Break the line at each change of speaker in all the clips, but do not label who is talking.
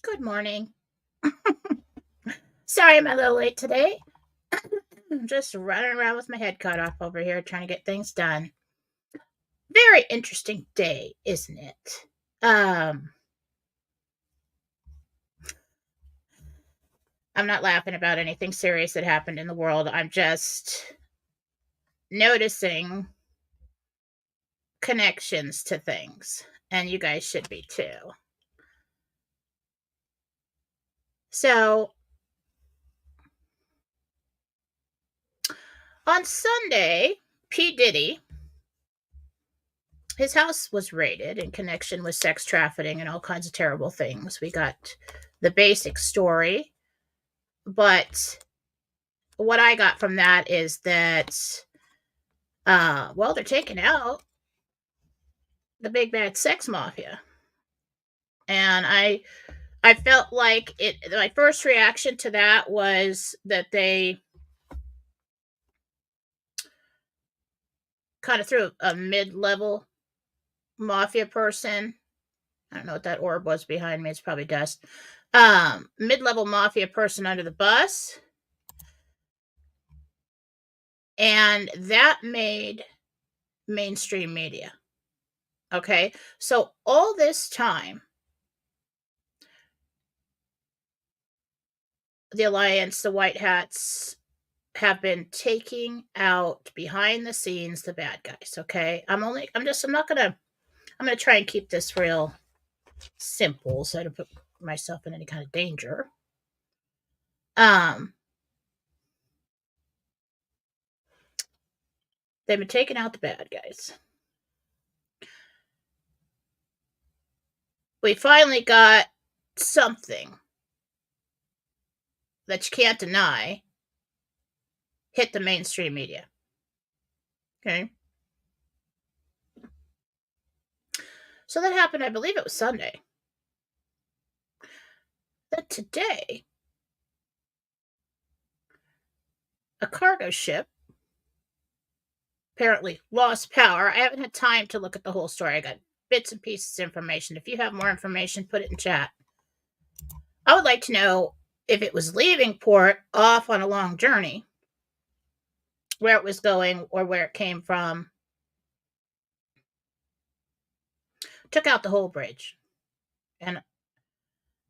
Good morning. Sorry I'm a little late today. I'm just running around with my head cut off over here trying to get things done. Very interesting day, isn't it? Um, I'm not laughing about anything serious that happened in the world. I'm just noticing connections to things, and you guys should be too. So, on Sunday, P. Diddy, his house was raided in connection with sex trafficking and all kinds of terrible things. We got the basic story, but what I got from that is that, well, they're taking out the big bad sex mafia, and I felt like it. My first reaction to that was that they kind of threw a mid-level mafia person. I don't know what that orb was behind me. It's probably dust. Mid-level mafia person under the bus, and that made mainstream media. Okay, so all this time, the alliance, the white hats, have been taking out behind the scenes the bad guys. Okay, I'm not gonna try and keep this real simple so I don't put myself in any kind of danger. um they've been taking out the bad guys. We finally got something that you can't deny hit the mainstream media. Okay, so that happened, I believe it was Sunday. That today, a cargo ship apparently lost power. I haven't had time to look at the whole story. I got bits and pieces of information. If you have more information, put it in chat. I would like to know if it was leaving port off on a long journey, where it was going or where it came from. Took out the whole bridge. And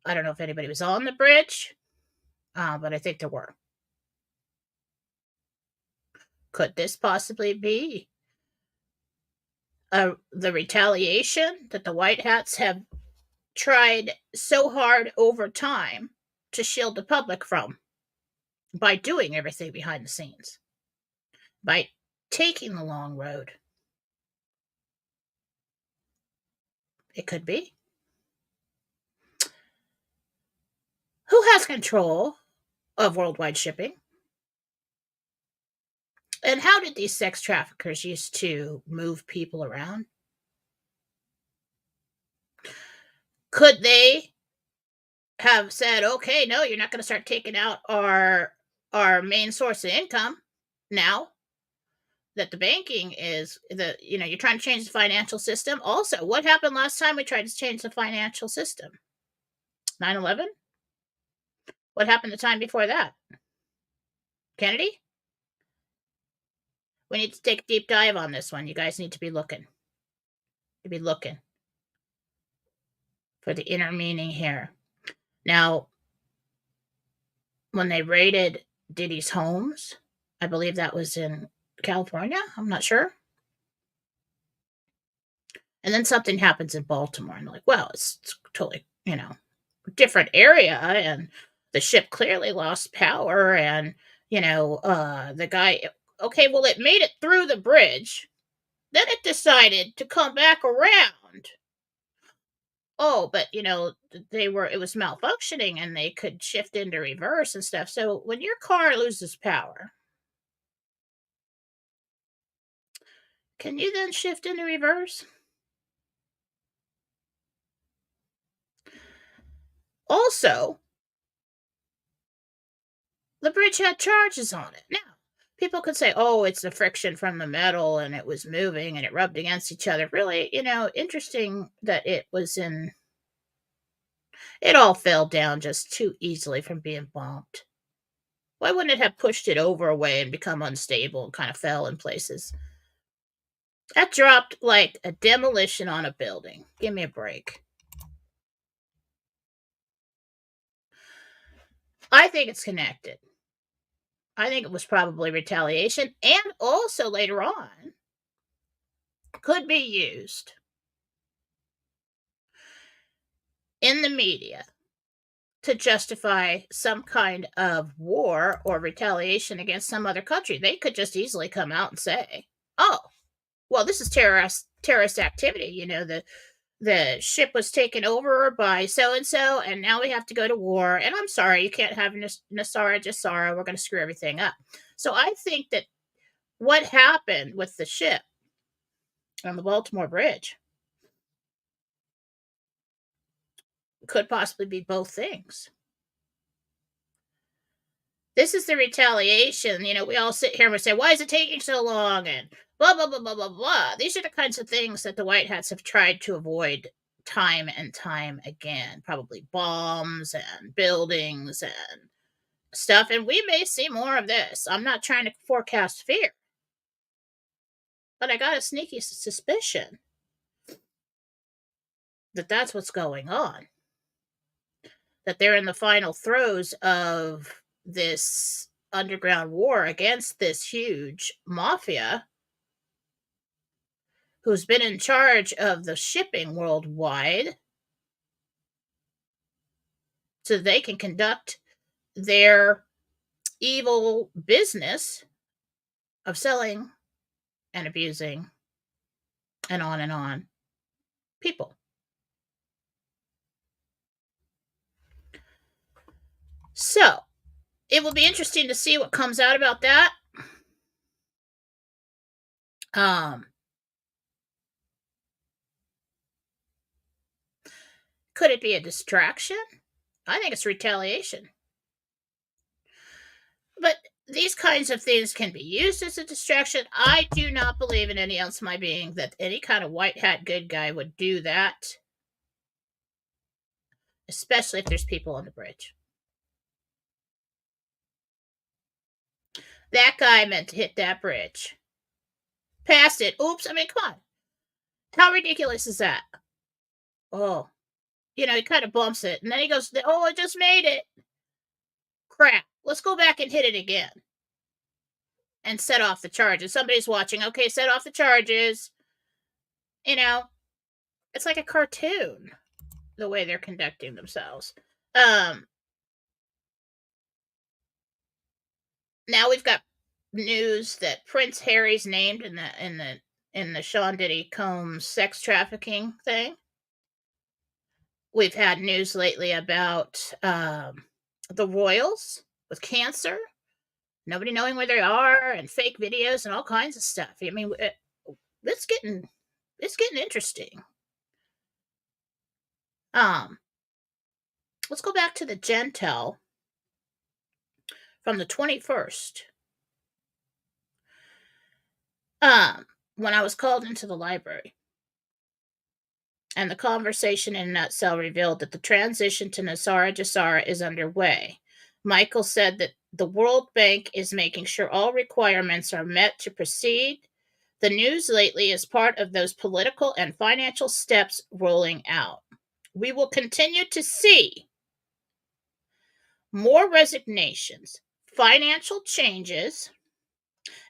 I don't know if anybody was on the bridge, but I think there were. Could this possibly be the retaliation that the White Hats have tried so hard over time to shield the public from by doing everything behind the scenes, by taking the long road? It could be. Who has control of worldwide shipping? And how did these sex traffickers used to move people around? Could they have said, okay, no, you're not going to start taking out our main source of income now that the banking is you're trying to change the financial system? Also, what happened last time we tried to change the financial system? 9/11. What happened the time before that? Kennedy. We need to take a deep dive on this one. You guys need to be looking. For the inner meaning here. Now, when they raided Diddy's homes, I believe that was in California. I'm not sure. And then something happens in Baltimore, and they're like, well, it's totally, different area, and the ship clearly lost power, and, the guy, okay, well, it made it through the bridge. Then it decided to come back around. Oh, but it was malfunctioning and they could shift into reverse and stuff. So when your car loses power, can you then shift into reverse? Also, the bridge had charges on it. Now, people could say, oh, it's the friction from the metal and it was moving and it rubbed against each other. Really, interesting that it was in It all fell down just too easily from being bombed. Why wouldn't it have pushed it over away and become unstable and kind of fell in places? That dropped like a demolition on a building. Give me a break. I think it's connected. I think it was probably retaliation and also later on could be used in the media to justify some kind of war or retaliation against some other country. They could just easily come out and say, "Oh, well, this is terrorist activity. The ship was taken over by so and so, and now we have to go to war. And I'm sorry, you can't have Nasara Jasara. We're going to screw everything up." So I think that what happened with the ship on the Baltimore Bridge could possibly be both things. This is the retaliation. We all sit here and we say, "Why is it taking so long?" And blah, blah, blah, blah, blah, blah. These are the kinds of things that the White Hats have tried to avoid time and time again. Probably bombs and buildings and stuff. And we may see more of this. I'm not trying to forecast fear, but I got a sneaky suspicion that that's what's going on. That they're in the final throes of this underground war against this huge mafia who's been in charge of the shipping worldwide so they can conduct their evil business of selling and abusing and on people. So it will be interesting to see what comes out about that. Could it be a distraction? I think it's retaliation. But these kinds of things can be used as a distraction. I do not believe in any ounce of my being that any kind of white hat good guy would do that, especially if there's people on the bridge. That guy meant to hit that bridge. Passed it. Oops. I mean, come on. How ridiculous is that? Oh, he kind of bumps it. And then he goes, "Oh, I just made it. Crap. Let's go back and hit it again." And set off the charges. Somebody's watching. Okay, set off the charges. It's like a cartoon, the way they're conducting themselves. Now we've got news that Prince Harry's named in the Sean Diddy Combs sex trafficking thing. We've had news lately about the royals with cancer, nobody knowing where they are, and fake videos and all kinds of stuff. I mean, it's getting interesting. Let's go back to the Gentel from the 21st. When I was called into the library. And the conversation in that cell revealed that the transition to Nasara Jasara is underway. Michael said that the World Bank is making sure all requirements are met to proceed. The news lately is part of those political and financial steps rolling out. We will continue to see more resignations, financial changes,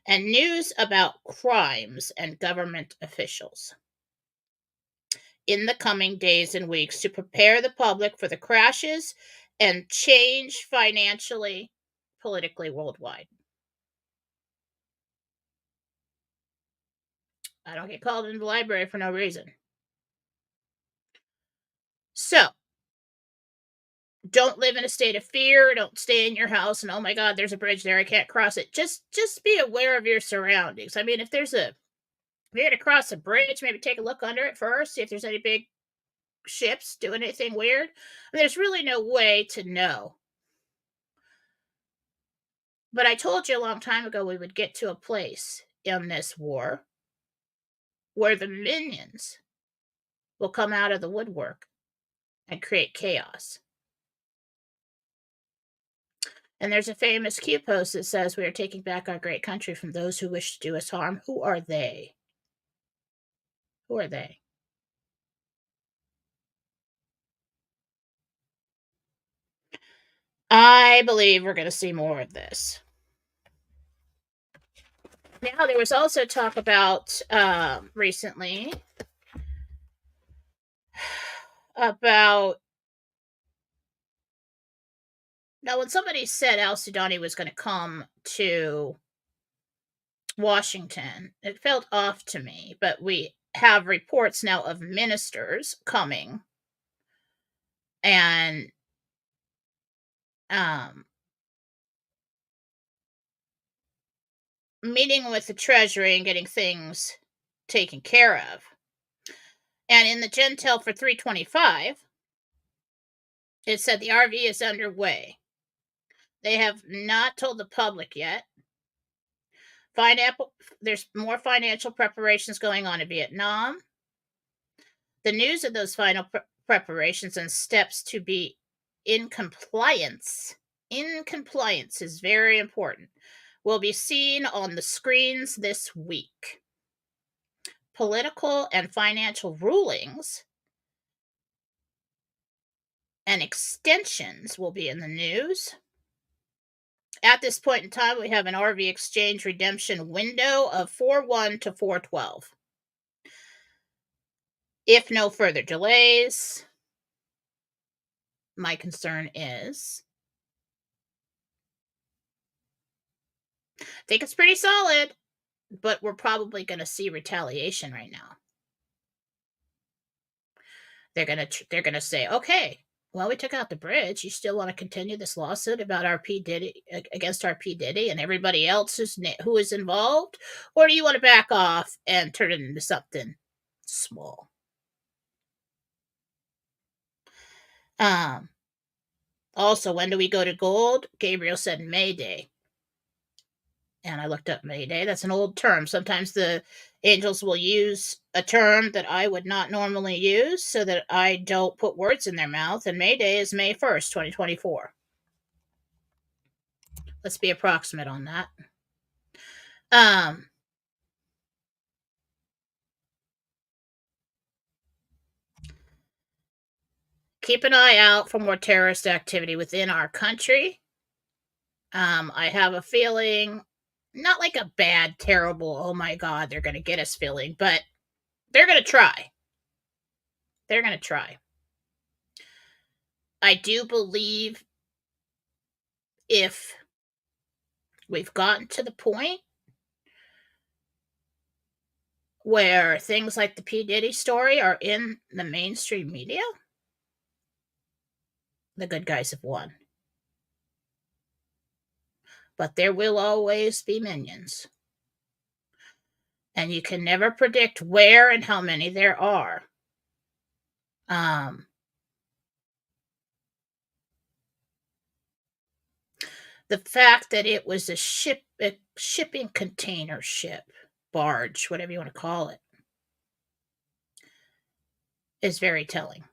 and news about crimes and government officials in the coming days and weeks to prepare the public for the crashes and change financially, politically worldwide. I don't get called into the library for no reason. So, don't live in a state of fear. Don't stay in your house and, "Oh my God, there's a bridge there. I can't cross it." Just be aware of your surroundings. I mean, if you're going to cross a bridge, maybe take a look under it first, see if there's any big ships doing anything weird. And there's really no way to know. But I told you a long time ago we would get to a place in this war where the minions will come out of the woodwork and create chaos. And there's a famous Q post that says, "We are taking back our great country from those who wish to do us harm." Who are they? Who are they? I believe we're going to see more of this. Now, there was also talk about recently about now when somebody said Al Sudani was going to come to Washington, it felt off to me, but we have reports now of ministers coming and um, meeting with the Treasury and getting things taken care of. And in the Gentel for 325, it said the RV is underway. They have not told the public yet. There's more financial preparations going on in Vietnam. The news of those final preparations and steps to be in compliance is very important, will be seen on the screens this week. Political and financial rulings and extensions will be in the news. At this point in time, we have an RV exchange redemption window of 4/1 to 4/12. If no further delays, my concern is I think it's pretty solid, but we're probably going to see retaliation right now. They're gonna say, okay, well, we took out the bridge. You still want to continue this lawsuit about our P Diddy against our P Diddy and everybody else who is involved, or do you want to back off and turn it into something small? Also, when do we go to gold? Gabriel said May Day. And I looked up May Day. That's an old term. Sometimes the angels will use a term that I would not normally use so that I don't put words in their mouth. And May Day is May 1st, 2024. Let's be approximate on that. Keep an eye out for more terrorist activity within our country. I have a feeling, not like a bad, terrible, oh my God, they're going to get us feeling, but they're going to try. They're going to try. I do believe if we've gotten to the point where things like the P. Diddy story are in the mainstream media, the good guys have won. But there will always be minions. And you can never predict where and how many there are. The fact that it was a shipping container ship, barge, whatever you want to call it, is very telling.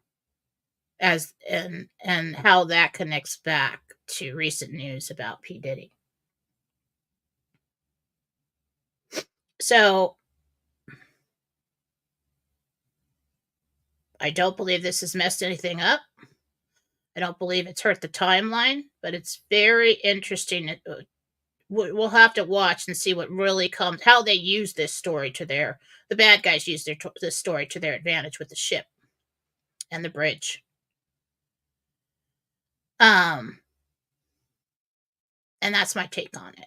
And how that connects back to recent news about P. Diddy. So I don't believe this has messed anything up. I don't believe it's hurt the timeline, but it's very interesting. We'll have to watch and see what really comes, how they use this story the bad guys use this story to their advantage with the ship and the bridge. And that's my take on it.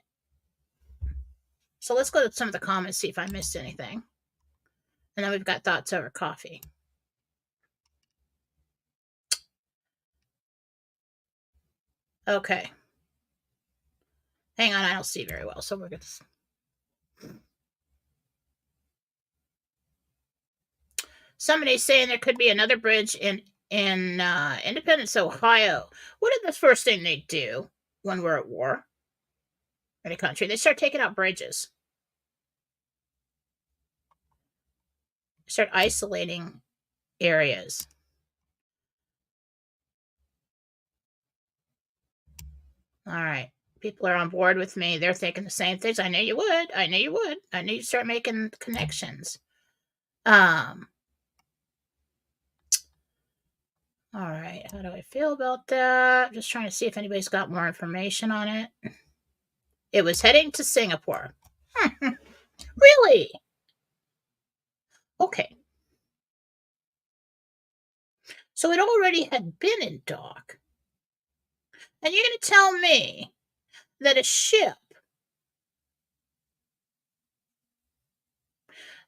So let's go to some of the comments, see if I missed anything. And then we've got thoughts over coffee. Okay. Hang on, I don't see very well, so we're going to... Somebody's saying there could be another bridge in Independence, Ohio. What is the first thing they do when we're at war in a country? They start taking out bridges. Start isolating areas. All right. People are on board with me. They're thinking the same things. I knew you would. I knew you would. I knew you'd start making connections. Um, all right. How do I feel about that? Just trying to see if anybody's got more information on it. It was heading to Singapore. Really? Okay. So it already had been in dock. And you're going to tell me that a ship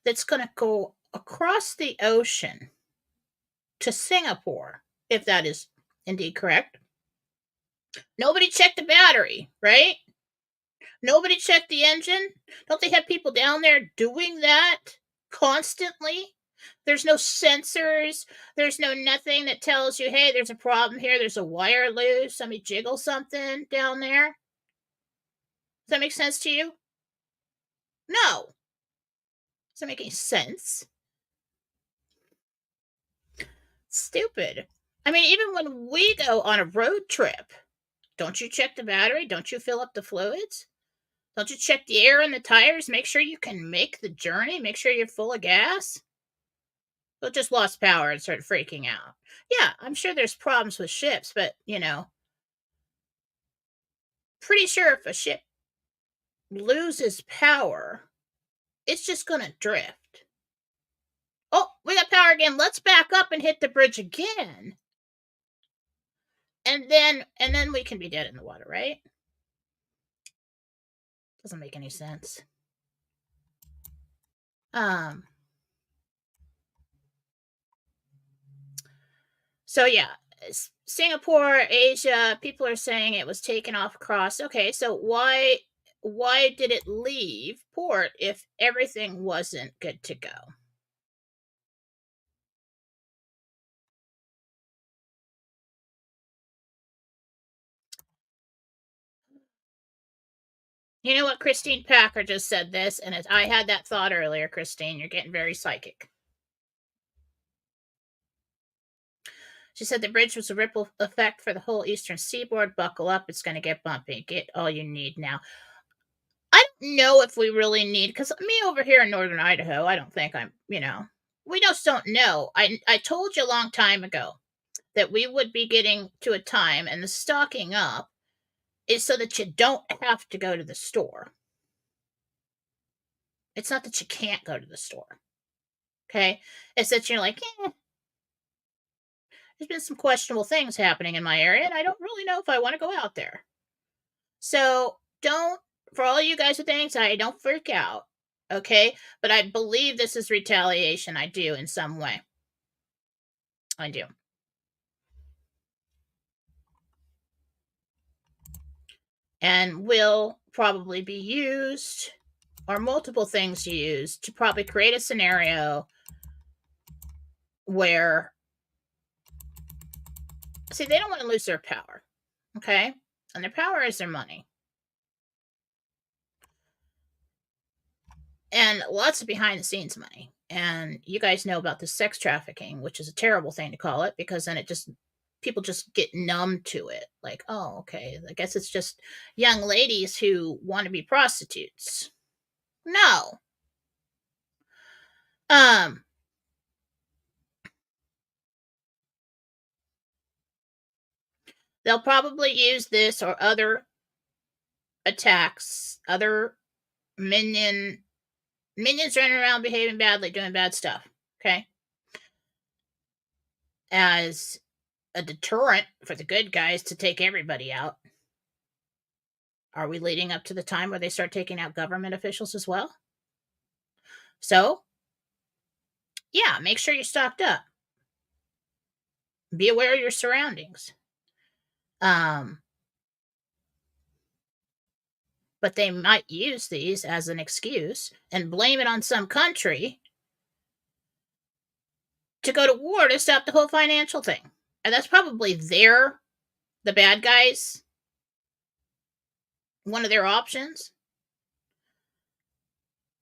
that's going to go across the ocean to Singapore, if that is indeed correct, nobody checked the battery, right? Nobody checked the engine. Don't they have people down there doing that constantly? There's no sensors. There's no nothing that tells you, hey, there's a problem here. There's a wire loose. Somebody jiggle something down there. Does that make sense to you? No. Does that make any sense? Stupid. I mean, even when we go on a road trip, don't you check the battery? Don't you fill up the fluids? Don't you check the air in the tires? Make sure you can make the journey? Make sure you're full of gas? Well, just lost power and started freaking out. Yeah, I'm sure there's problems with ships, but, pretty sure if a ship loses power, it's just going to drift. Oh, we got power again. Let's back up and hit the bridge again. And then we can be dead in the water, right? Doesn't make any sense. So yeah, Singapore, Asia, people are saying it was taken off across. Okay, so why did it leave port if everything wasn't good to go? You know what? Christine Packer just said this, and I had that thought earlier, Christine. You're getting very psychic. She said the bridge was a ripple effect for the whole eastern seaboard. Buckle up, it's going to get bumpy. Get all you need now. I don't know if we really need, because me over here in northern Idaho, I don't think we just don't know. I told you a long time ago that we would be getting to a time, and the stocking up is so that you don't have to go to the store. It's not that you can't go to the store. Okay? It's that you're like, there's been some questionable things happening in my area, and I don't really know if I want to go out there. So for all you guys with anxiety, don't freak out. Okay? But I believe this is retaliation. I do in some way. I do. And will probably be used, or multiple things used, to probably create a scenario where, see, they don't want to lose their power. Okay? And their power is their money. And lots of behind the scenes money. And you guys know about the sex trafficking, which is a terrible thing to call it, because then people just get numb to it. Like, oh, okay, I guess it's just young ladies who want to be prostitutes. No. They'll probably use this or other attacks, other minions running around behaving badly, doing bad stuff, okay, as a deterrent for the good guys to take everybody out. Are we leading up to the time where they start taking out government officials as well? So, yeah, make sure you're stocked up. Be aware of your surroundings. But they might use these as an excuse and blame it on some country to go to war to stop the whole financial thing. And that's probably the bad guys, one of their options.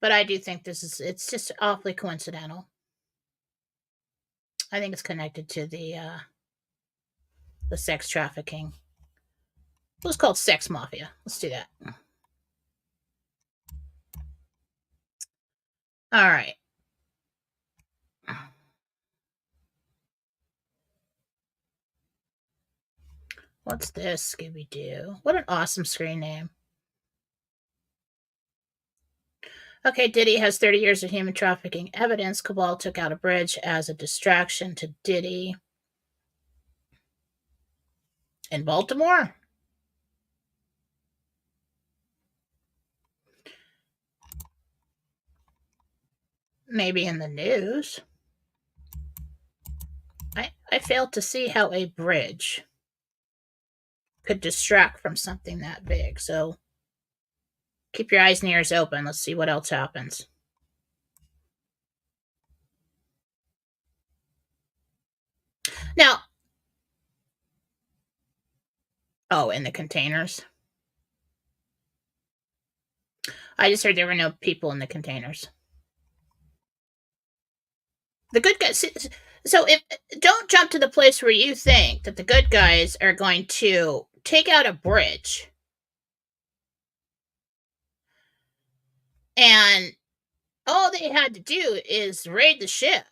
But I do think it's just awfully coincidental. I think it's connected to the sex trafficking. It was called Sex Mafia. Let's do that. All right. What's this, Scooby Doo? What an awesome screen name. Okay, Diddy has 30 years of human trafficking evidence. Cabal took out a bridge as a distraction to Diddy. In Baltimore? Maybe in the news. I fail to see how a bridge could distract from something that big. So keep your eyes and ears open. Let's see what else happens. Now, oh, in the containers. I just heard there were no people in the containers. The good guys. So if don't jump to the place where you think that the good guys are going to take out a bridge and all they had to do is raid the ship.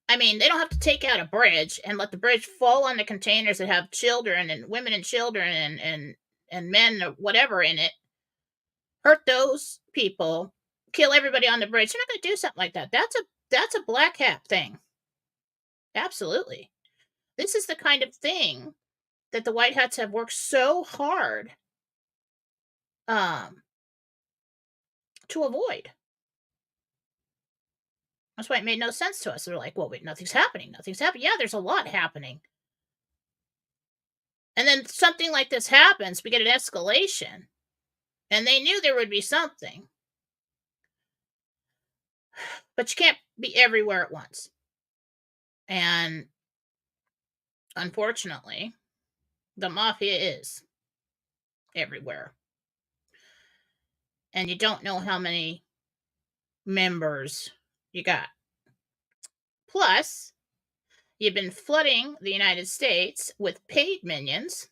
I mean, they don't have to take out a bridge and let the bridge fall on the containers that have children and women and children and men or whatever in it. Hurt those people, kill everybody on the bridge. They're not going to do something like that. That's a black hat thing. Absolutely. This is the kind of thing that the White Hats have worked so hard to avoid. That's why it made no sense to us. They're like, well, wait, nothing's happening. Nothing's happening. Yeah, there's a lot happening. And then something like this happens, we get an escalation. And they knew there would be something. But you can't be everywhere at once. And unfortunately, the mafia is everywhere. And you don't know how many members you got. Plus, you've been flooding the United States with paid minions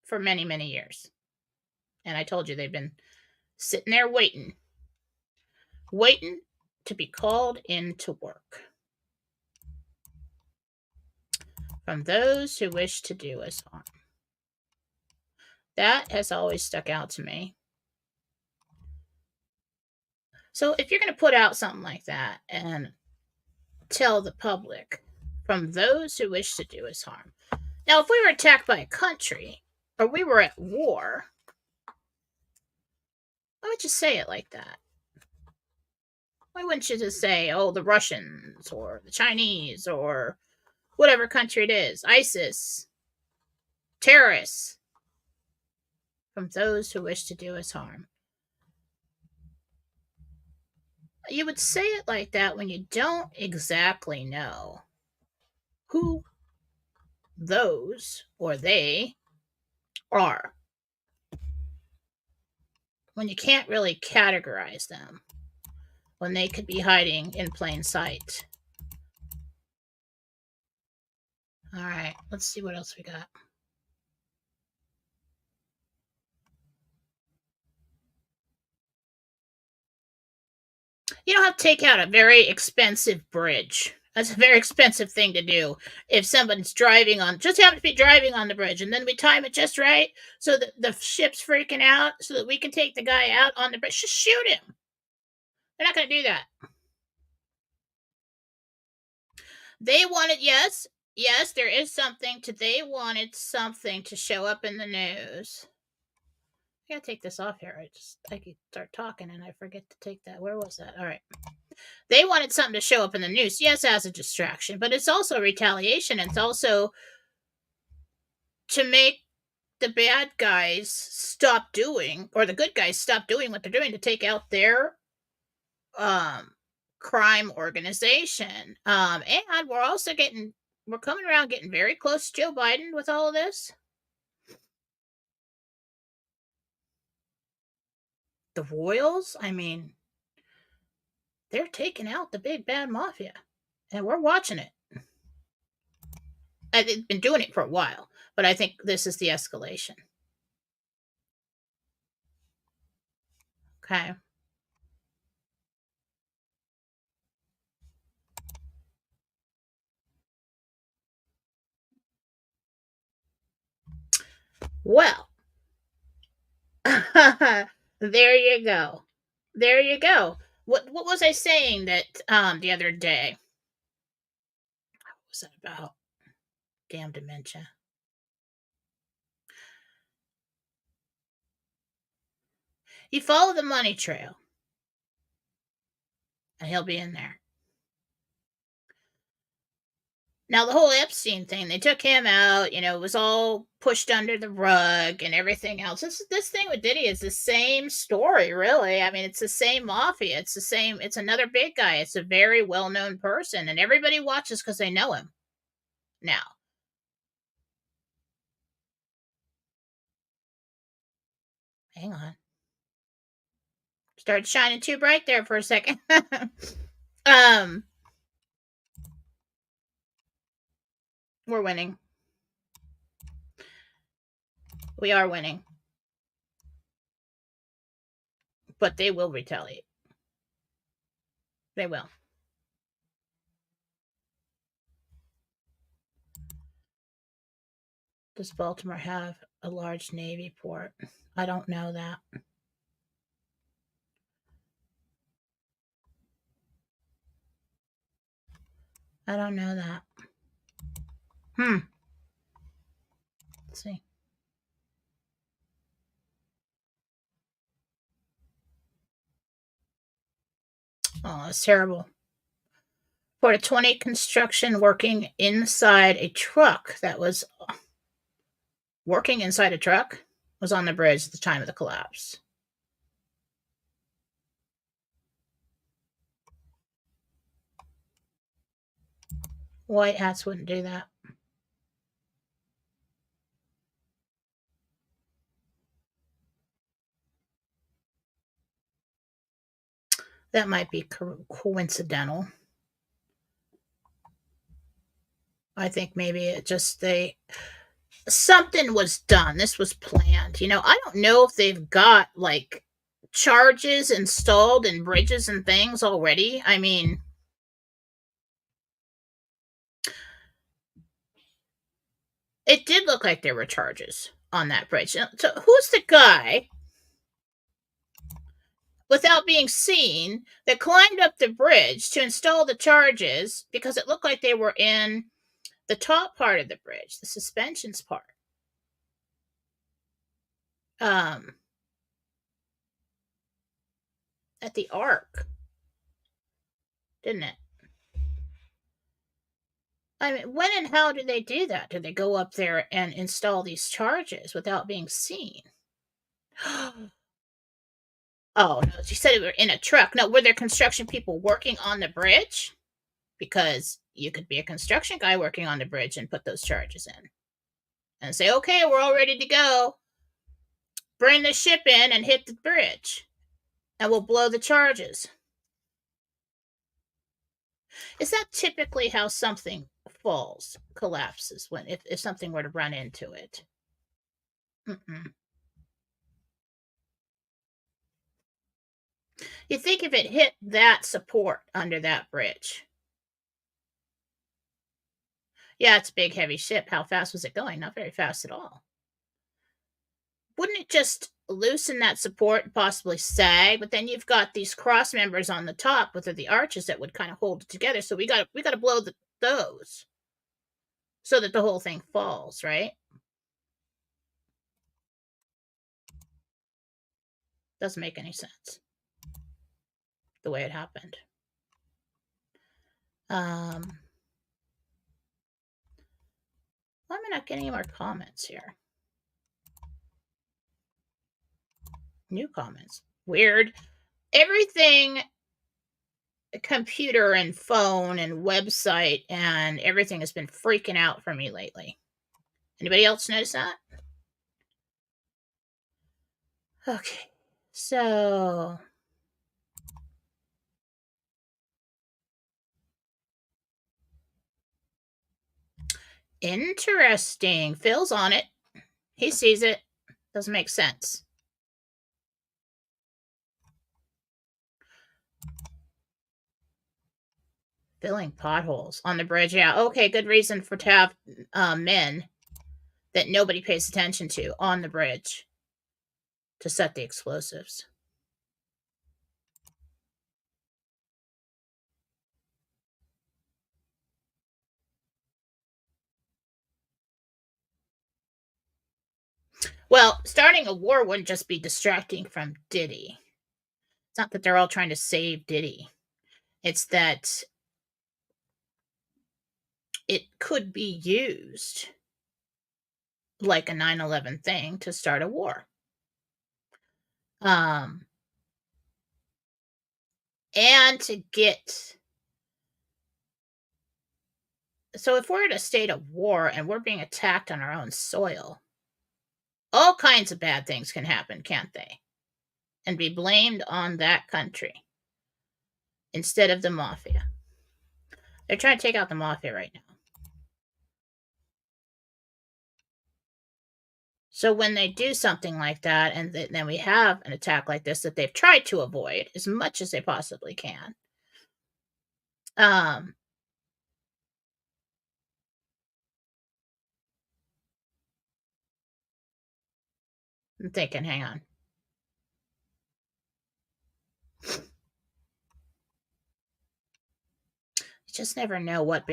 for many, many years. And I told you they've been sitting there waiting to be called into work. From those who wish to do us harm. That has always stuck out to me. So if you're going to put out something like that and tell the public, from those who wish to do us harm. Now, if we were attacked by a country or we were at war, why would you say it like that? Why wouldn't you just say, oh, the Russians or the Chinese or whatever country it is, ISIS, terrorists, from those who wish to do us harm? You would say it like that when you don't exactly know who those or they are. When you can't really categorize them. When they could be hiding in plain sight. All right, let's see what else we got. You don't have to take out a very expensive bridge. That's a very expensive thing to do. If someone's driving on, just happen to be driving on the bridge, and then we time it just right so that the ship's freaking out, so that we can take the guy out on the bridge. Just shoot him. They're not going to do that. They wanted, yes, there is something to, they wanted something to show up in the news. I gotta take this off here. I could start talking and I forget to take that. Where was that? All right. They wanted something to show up in the news, yes, as a distraction, but it's also retaliation. It's also to make the bad guys stop doing, or the good guys stop doing what they're doing to take out their crime organization. And we're also we're coming around getting very close to Joe Biden with all of this. The Royals, I mean, they're taking out the big bad mafia, and we're watching it. They've been doing it for a while, But I think this is the escalation. Okay. Well, there you go. There you go. What was I saying that the other day? What was that about? Damn dementia. You follow the money trail and he'll be in there. Now the whole Epstein thing, they took him out, it was all pushed under the rug and everything else. This thing with Diddy is the same story, really. I mean, it's the same mafia. It's the same. It's another big guy. It's a very well known person, and everybody watches because they know him now. Hang on, started shining too bright there for a second. um, we're winning. We are winning, but they will retaliate. They will. Does Baltimore have a large Navy port? I don't know that. I don't know that. Let's see. Oh, that's terrible. Port of 20 construction working inside a truck that was working inside a truck was on the bridge at the time of the collapse. White hats wouldn't do that. That might be coincidental. I think maybe it just something was done. This was planned. I don't know if they've got like charges installed in bridges and things already. I mean, it did look like there were charges on that bridge. So who's the guy, without being seen, that climbed up the bridge to install the charges, because it looked like they were in the top part of the bridge, the suspensions part? Um, at the arc, didn't it? I mean, when and how did they do that? Did they go up there and install these charges without being seen? Oh, no, she said it were in a truck. No, were there construction people working on the bridge? Because you could be a construction guy working on the bridge and put those charges in and say, okay, we're all ready to go. Bring the ship in and hit the bridge, and we'll blow the charges. Is that typically how something falls, collapses, when if something were to run into it? Mm-mm. You think if it hit that support under that bridge? Yeah, it's a big, heavy ship. How fast was it going? Not very fast at all. Wouldn't it just loosen that support and possibly sag? But then you've got these cross members on the top with the arches that would kind of hold it together. So we got to blow those so that the whole thing falls, right? Doesn't make any sense the way it happened. Why am I not getting any more comments here? New comments. Weird. Everything computer and phone and website and everything has been freaking out for me lately. Anybody else notice that? Okay. So Interesting. Phil's on it. He sees it. Doesn't make sense. Filling potholes on the bridge. Yeah. Okay. Good reason for to have men that nobody pays attention to on the bridge to set the explosives. Well, starting a war wouldn't just be distracting from Diddy. It's not that they're all trying to save Diddy. It's that it could be used like a 9/11 thing to start a war. Um, and to get so if we're in a state of war and we're being attacked on our own soil, all kinds of bad things can happen, can't they? And be blamed on that country instead of the mafia. They're trying to take out the mafia right now. So when they do something like that, and then we have an attack like this that they've tried to avoid as much as they possibly can, um, I'm thinking, hang on. You just never know what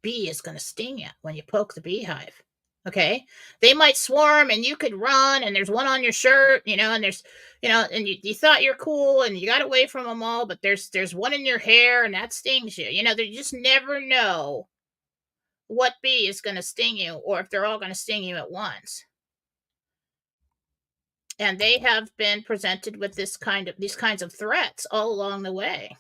bee is going to sting you when you poke the beehive. Okay, they might swarm and you could run, and there's one on your shirt, and there's, and you thought you're cool and you got away from them all, but there's one in your hair and that stings you. They just never know what bee is going to sting you, or if they're all going to sting you at once. And they have been presented with these kinds of threats all along the way.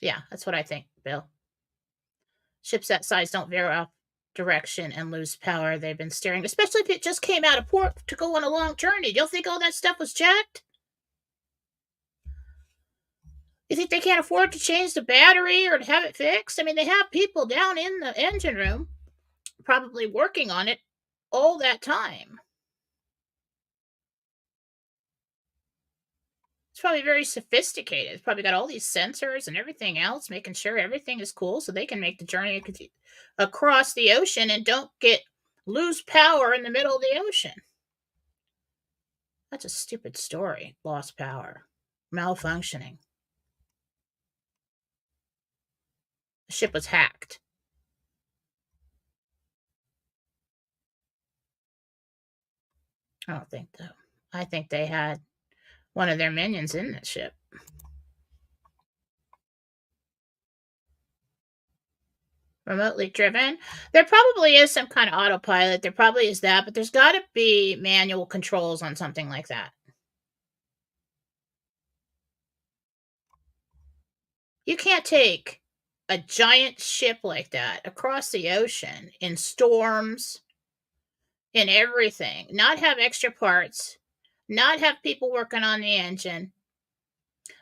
Yeah, that's what I think, Bill. Ships that size don't veer off direction and lose power. They've been steering, especially if it just came out of port to go on a long journey. You'll think all that stuff was checked? You think they can't afford to change the battery or to have it fixed? I mean, they have people down in the engine room probably working on it all that time. It's probably very sophisticated. It's probably got all these sensors and everything else, making sure everything is cool so they can make the journey across the ocean and don't lose power in the middle of the ocean. That's a stupid story. Lost power. Malfunctioning. The ship was hacked. I don't think so. I think they had one of their minions in the ship. Remotely driven. There probably is some kind of autopilot. There probably is that, but there's got to be manual controls on something like that. You can't take a giant ship like that across the ocean in storms, in everything, not have extra parts, not have people working on the engine,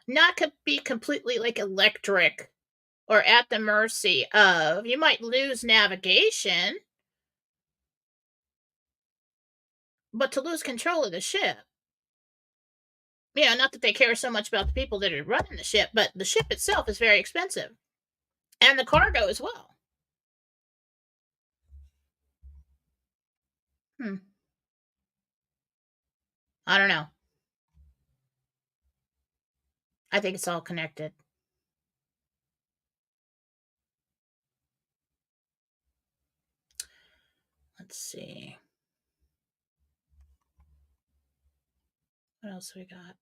not be completely like electric or at the mercy of. You might lose navigation, but to lose control of the ship. Not that they care so much about the people that are running the ship, but the ship itself is very expensive. And the cargo as well. Hmm. I don't know. I think it's all connected. Let's see. What else we got?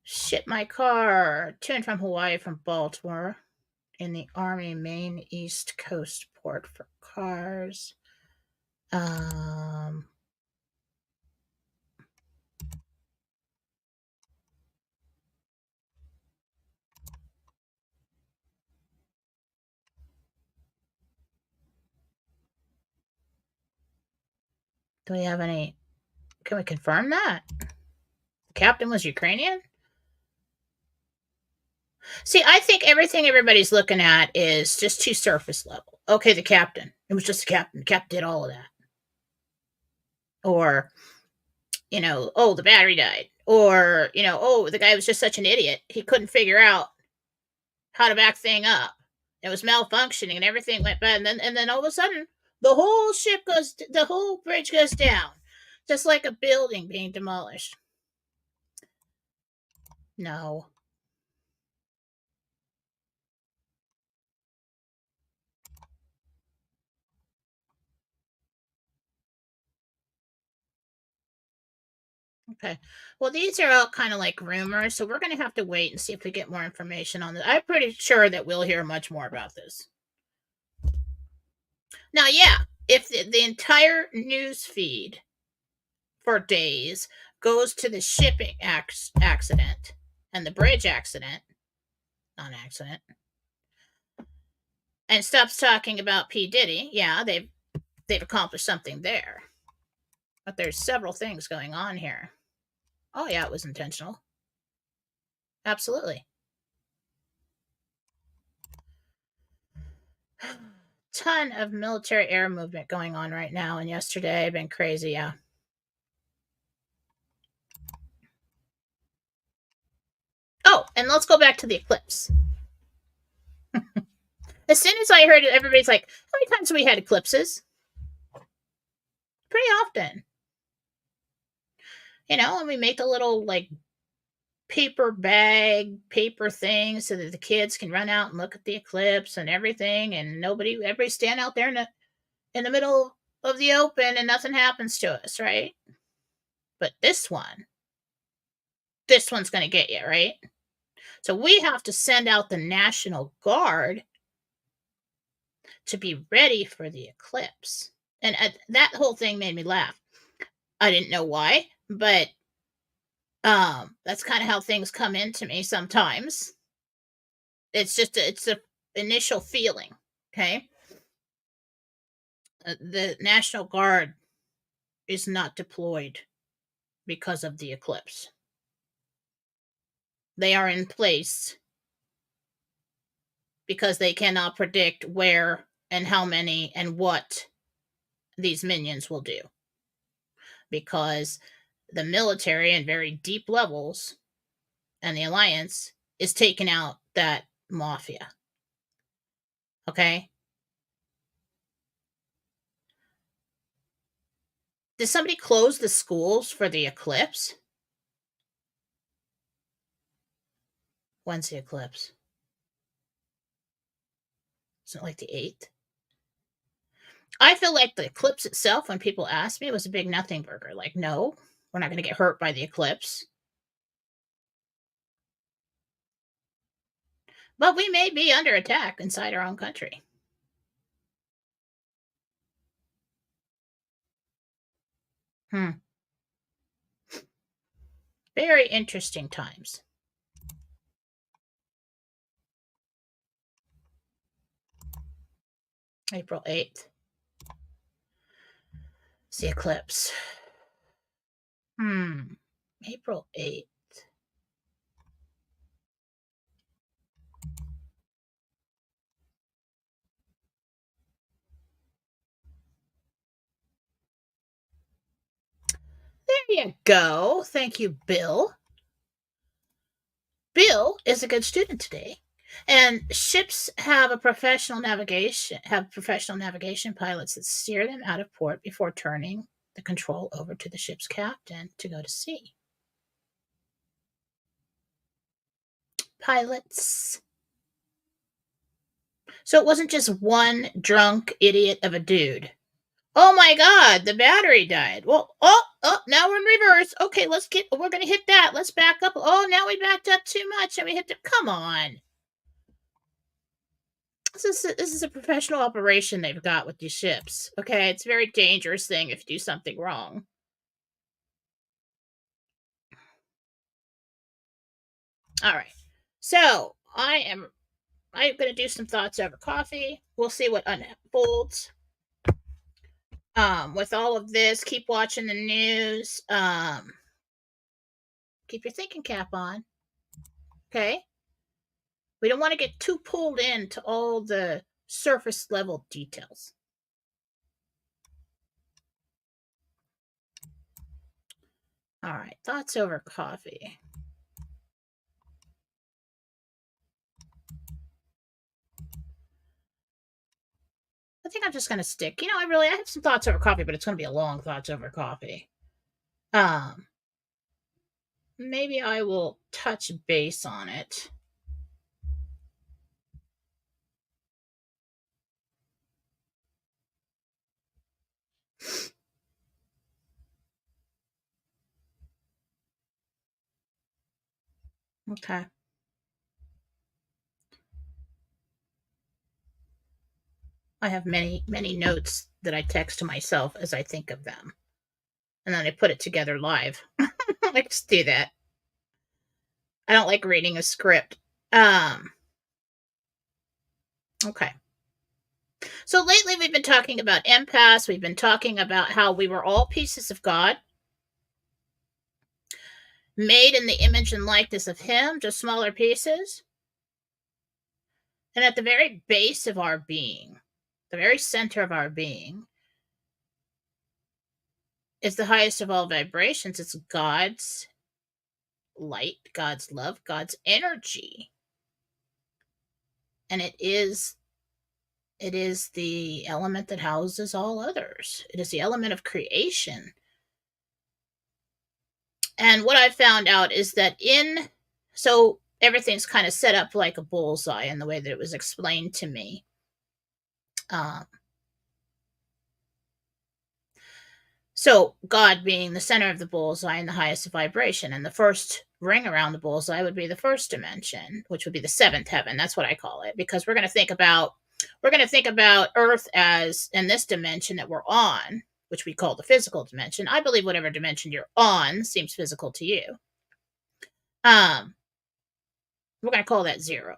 Ship my car to and from Hawaii from Baltimore in the Army Main East Coast port for cars. Um, Do we have any? Can we confirm that? The captain was Ukrainian? See, I think everything everybody's looking at is just too surface level. Okay, the captain. It was just the captain. The captain did all of that. Or, oh, the battery died. Or, oh, the guy was just such an idiot. He couldn't figure out how to back thing up. It was malfunctioning and everything went bad. And then all of a sudden, the whole bridge goes down. Just like a building being demolished. No. Okay. Well, these are all kind of like rumors, so we're going to have to wait and see if we get more information on this. I'm pretty sure that we'll hear much more about this. Now, yeah, if the entire news feed for days goes to the shipping accident and the bridge accident, non-accident, and stops talking about P. Diddy, yeah, they've accomplished something there. But there's several things going on here. Oh yeah, it was intentional. Absolutely. Ton of military air movement going on right now, and yesterday been crazy. Yeah. Oh, and let's go back to the eclipse. As soon as I heard it, everybody's like, how many times have we had eclipses? Pretty often. And we make a little like paper bag, paper thing so that the kids can run out and look at the eclipse and everything, and everybody stand out there in the middle of the open and nothing happens to us, right? But this one's going to get you, right? So we have to send out the National Guard to be ready for the eclipse. And that whole thing made me laugh. I didn't know why, but that's kind of how things come into me sometimes. It's a initial feeling, okay? The National Guard is not deployed because of the eclipse. They are in place because they cannot predict where and how many and what these minions will do. Because the military in very deep levels and the alliance is taking out that mafia. Okay? Did somebody close the schools for the eclipse? When's the eclipse? Isn't it like the 8th? I feel like the eclipse itself, when people ask me, it was a big nothing burger. Like, no, we're not going to get hurt by the eclipse. But we may be under attack inside our own country. Very interesting times. April 8th. It's the eclipse. April 8th. There you go. Thank you, Bill. Bill is a good student today. And ships have professional navigation pilots that steer them out of port before turning the control over to the ship's captain to go to sea. Pilots. So it wasn't just one drunk idiot of a dude. Oh my god, the battery died. Well, now we're in reverse. Okay, we're gonna hit that. Let's back up. Oh, now we backed up too much and we hit the, come on. This is a professional operation they've got with these ships. Okay, it's a very dangerous thing if you do something wrong. All right, so I'm gonna do some thoughts over coffee. We'll see what unfolds. With all of this, keep watching the news. Keep your thinking cap on. Okay. We don't want to get too pulled into all the surface level details. All right. Thoughts over coffee. I think I'm just going to stick. I have some thoughts over coffee, but it's going to be a long thoughts over coffee. Um, Maybe I will touch base on it. Okay. I have many, many notes that I text to myself as I think of them. And then I put it together live. I just do that. I don't like reading a script. Okay. So lately we've been talking about empaths. We've been talking about how we were all pieces of God, made in the image and likeness of Him, just smaller pieces. And at the very base of our being, the very center of our being, is the highest of all vibrations. It's God's light, God's love, God's energy. And it is the element that houses all others. It is the element of creation. And what I found out is that so everything's kind of set up like a bullseye in the way that it was explained to me. So God being the center of the bullseye and the highest vibration, and the first ring around the bullseye would be the first dimension, which would be the seventh heaven. That's what I call it, because we're going to think about Earth as in this dimension that we're on, which we call the physical dimension. I believe whatever dimension you're on seems physical to you. We're going to call that 0.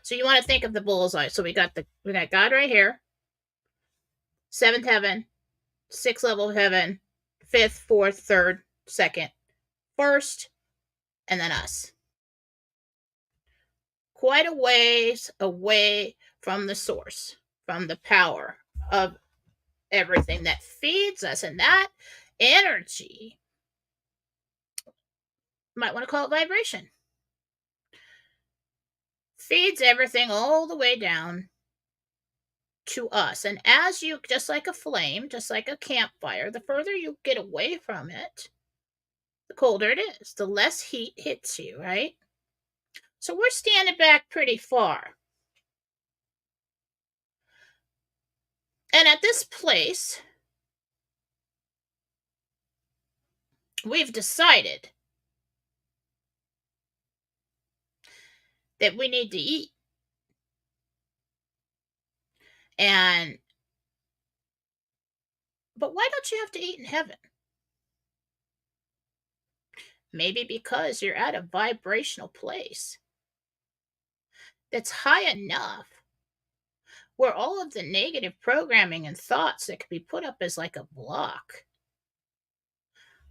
So you want to think of the bullseye. So we got God right here, seventh heaven, sixth level of heaven, fifth, fourth, third, second, first, and then us. Quite a ways away from the source, from the power of everything that feeds us. And that energy, might want to call it vibration, feeds everything all the way down to us. And as you, just like a flame, just like a campfire, the further you get away from it, the colder it is, the less heat hits you, right? So we're standing back pretty far. And at this place, we've decided that we need to eat. But why don't you have to eat in heaven? Maybe because you're at a vibrational place that's high enough where all of the negative programming and thoughts that could be put up as like a block,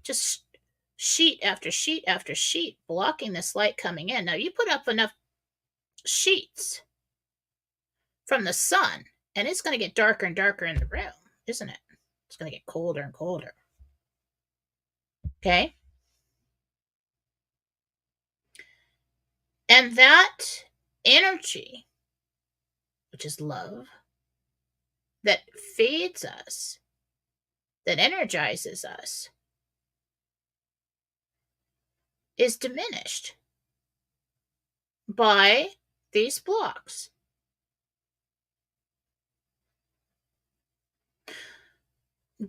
just sheet after sheet after sheet, blocking this light coming in. Now, you put up enough sheets from the sun, and it's going to get darker and darker in the room, isn't it? It's going to get colder and colder. Okay? And that energy, which is love, that feeds us, that energizes us, is diminished by these blocks.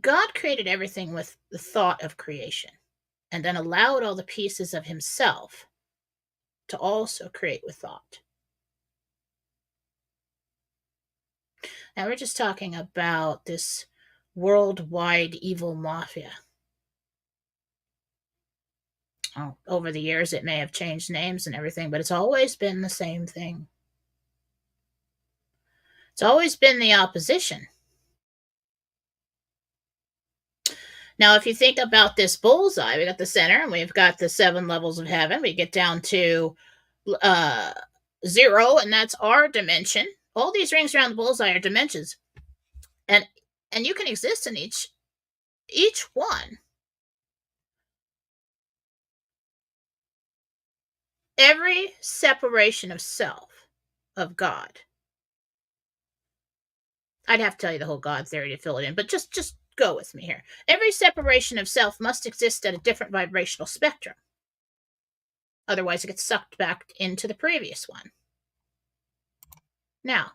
God created everything with the thought of creation, and then allowed all the pieces of Himself to also create with thought. Now, we're just talking about this worldwide evil mafia. Over the years, it may have changed names and everything, but it's always been the same thing. It's always been the opposition. Now, if you think about this bullseye, we got the center and we've got the 7 levels of heaven. We get down to uh, 0, and that's our dimension. All these rings around the bullseye are dimensions, and you can exist in each one. Every separation of self, of God. I'd have to tell you the whole God theory to fill it in, but just go with me here. Every separation of self must exist at a different vibrational spectrum. Otherwise, it gets sucked back into the previous one. Now,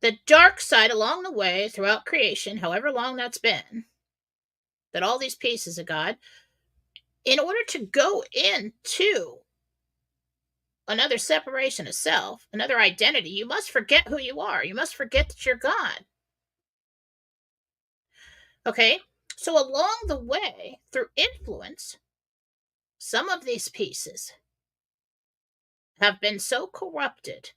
the dark side along the way throughout creation, however long that's been, that all these pieces of God, in order to go into another separation of self, another identity, you must forget who you are. You must forget that you're God. Okay? So along the way, through influence, some of these pieces have been so corrupted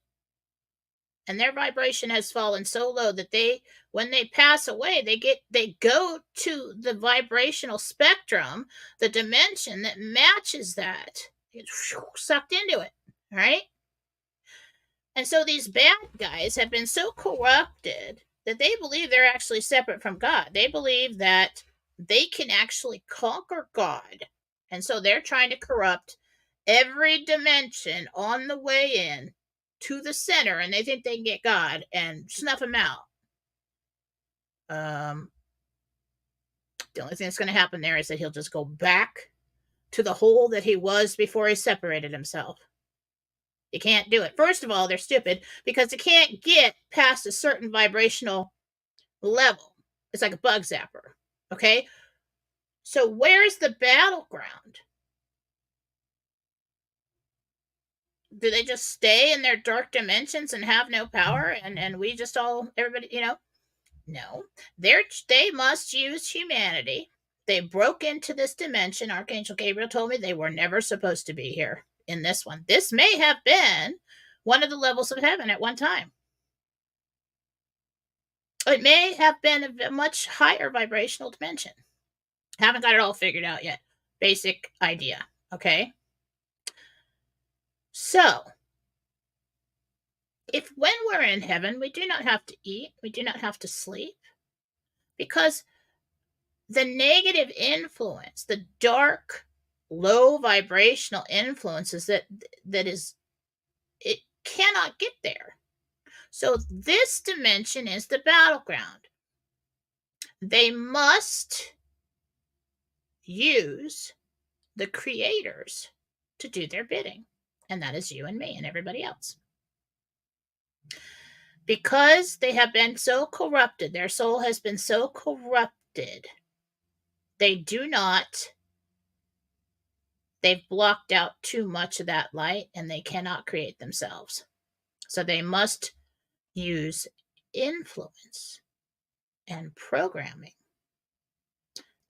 and their vibration has fallen so low that when they pass away, they go to the vibrational spectrum, the dimension that matches that. They get sucked into it. All right? And so these bad guys have been so corrupted that they believe they're actually separate from God. They believe that they can actually conquer God. And so they're trying to corrupt every dimension on the way in to the center, and they think they can get God and snuff him out. The only thing that's going to happen there is that he'll just go back to the hole that he was before he separated himself. You can't do it. First of all, they're stupid because they can't get past a certain vibrational level. It's like a bug zapper. Okay? So where's the battleground? Do they just stay in their dark dimensions and have no power and we just all, everybody, No. They must use humanity. They broke into this dimension. Archangel Gabriel told me they were never supposed to be here in this one. This may have been one of the levels of heaven at one time. It may have been a much higher vibrational dimension. Haven't got it all figured out yet. Basic idea. Okay? So, if when we're in heaven, we do not have to eat, we do not have to sleep, because the negative influence, the dark, low vibrational influences it cannot get there. So this dimension is the battleground. They must use the creators to do their bidding. And that is you and me and everybody else. Because they have been so corrupted, their soul has been so corrupted, they've blocked out too much of that light and they cannot create themselves. So they must use influence and programming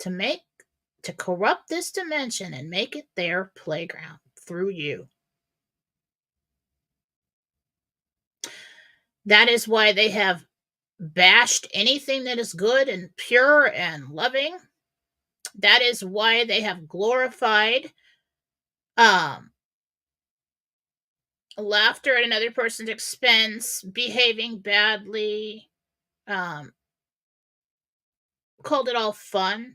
to corrupt this dimension and make it their playground through you. That is why they have bashed anything that is good and pure and loving. That is why they have glorified laughter at another person's expense, behaving badly, called it all fun.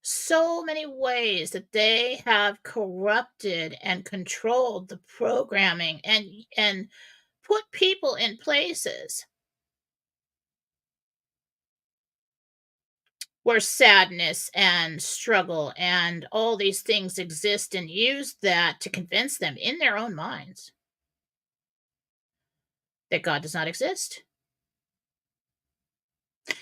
So many ways that they have corrupted and controlled the programming and put people in places where sadness and struggle and all these things exist, and use that to convince them in their own minds that God does not exist.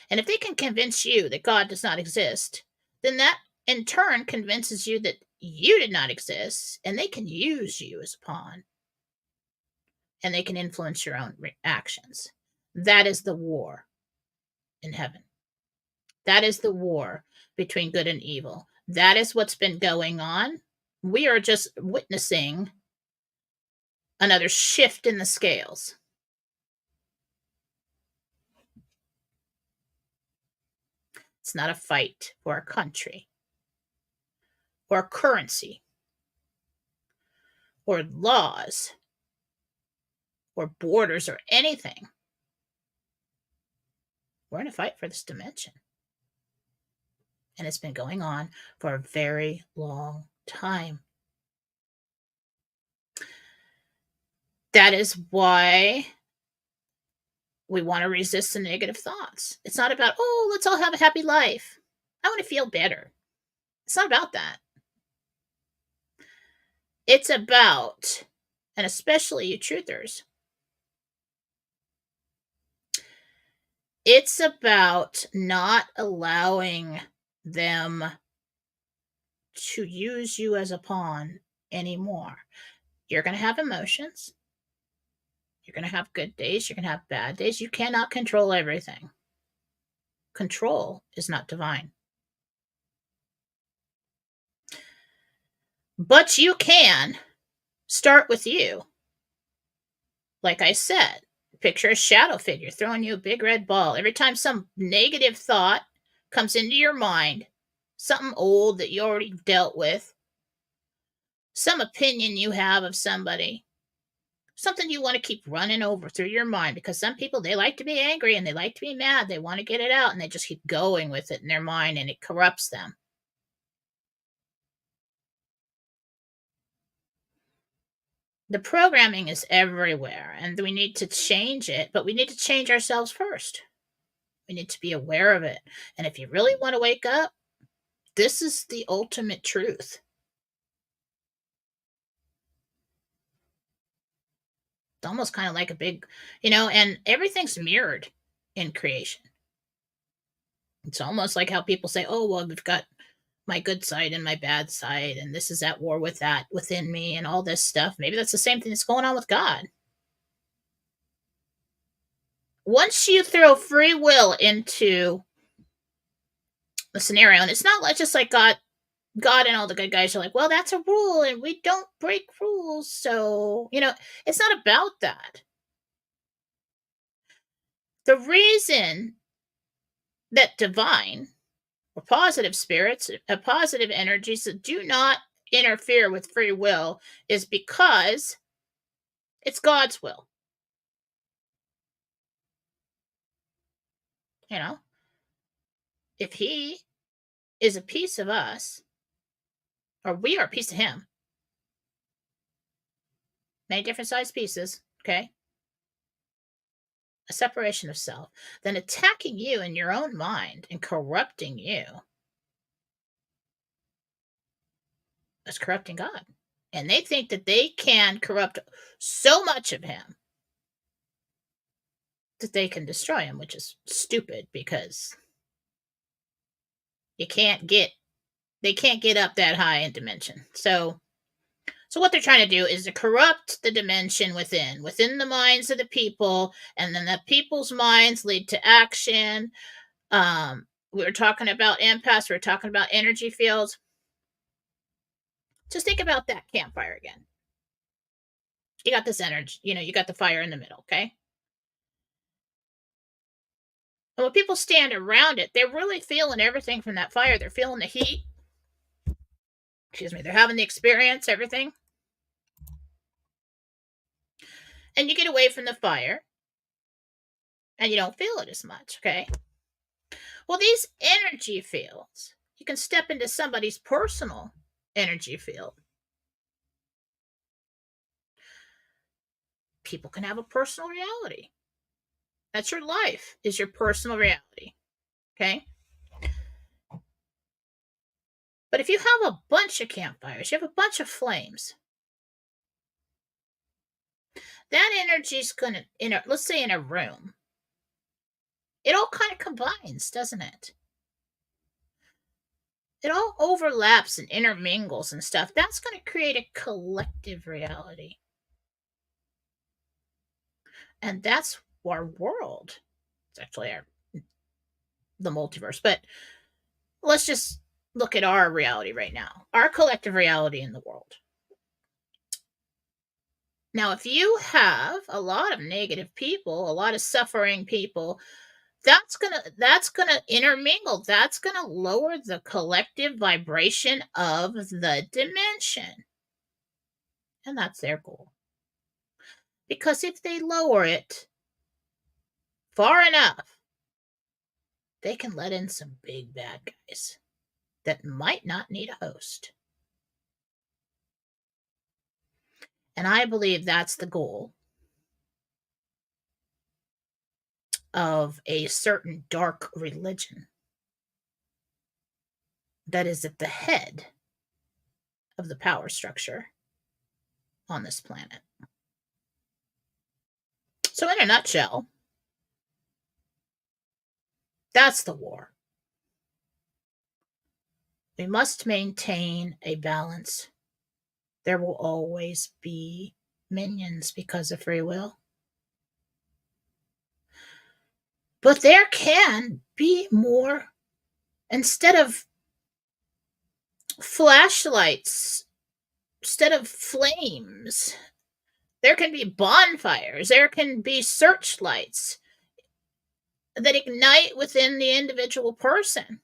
And if they can convince you that God does not exist, then that in turn convinces you that you did not exist, and they can use you as a pawn. And they can influence your own actions. That is the war in heaven. That is the war between good and evil. That is what's been going on. We are just witnessing another shift in the scales. It's not a fight for a country or currency or laws or borders or anything. We're in a fight for this dimension. And it's been going on for a very long time. That is why we want to resist the negative thoughts. It's not about, oh, let's all have a happy life. I want to feel better. It's not about that. It's about, and especially you truthers, it's about not allowing them to use you as a pawn anymore. You're going to have emotions. You're going to have good days. You're going to have bad days. You cannot control everything. Control is not divine. But you can start with you. Like I said, picture a shadow figure throwing you a big red ball. Every time some negative thought comes into your mind, something old that you already dealt with, some opinion you have of somebody, something you want to keep running over through your mind, because some people, they like to be angry and they like to be mad. They want to get it out and they just keep going with it in their mind and it corrupts them. The programming is everywhere and we need to change it, but we need to change ourselves first. We need to be aware of it. And if you really want to wake up, this is the ultimate truth. It's almost kind of like a big, and everything's mirrored in creation. It's almost like how people say, oh, well, we've got my good side and my bad side, and this is at war with that within me and all this stuff. Maybe that's the same thing that's going on with God. Once you throw free will into the scenario, and it's not just like God and all the good guys are like, well, that's a rule and we don't break rules. So, it's not about that. The reason that divine or positive spirits, positive energies that do not interfere with free will is because it's God's will. If he is a piece of us, or we are a piece of him, many different sized pieces, okay? A separation of self, then attacking you in your own mind and corrupting you is corrupting God. And they think that they can corrupt so much of him that they can destroy him, which is stupid because they can't get up that high in dimension. So what they're trying to do is to corrupt the dimension within the minds of the people, and then the people's minds lead to action. We were talking about empaths. We were talking about energy fields. Just think about that campfire again. You got this energy, you got the fire in the middle, okay? And when people stand around it, they're really feeling everything from that fire. They're feeling the heat. They're having the experience, everything. And you get away from the fire and you don't feel it as much, okay? Well, these energy fields, you can step into somebody's personal energy field. People can have a personal reality. That's your life, is your personal reality, okay? But if you have a bunch of campfires, you have a bunch of flames, that energy's going to, let's say in a room, it all kind of combines, doesn't it? It all overlaps and intermingles and stuff. That's going to create a collective reality. And that's our world. It's actually the multiverse. But let's just look at our reality right now, our collective reality in the world. Now, if you have a lot of negative people, a lot of suffering people, that's gonna intermingle. That's gonna lower the collective vibration of the dimension. And that's their goal. Because if they lower it far enough, they can let in some big bad guys that might not need a host. And I believe that's the goal of a certain dark religion that is at the head of the power structure on this planet. So, in a nutshell, that's the war. We must maintain a balance. There will always be minions because of free will. But there can be more. Instead of flashlights, instead of flames, there can be bonfires. There can be searchlights that ignite within the individual person.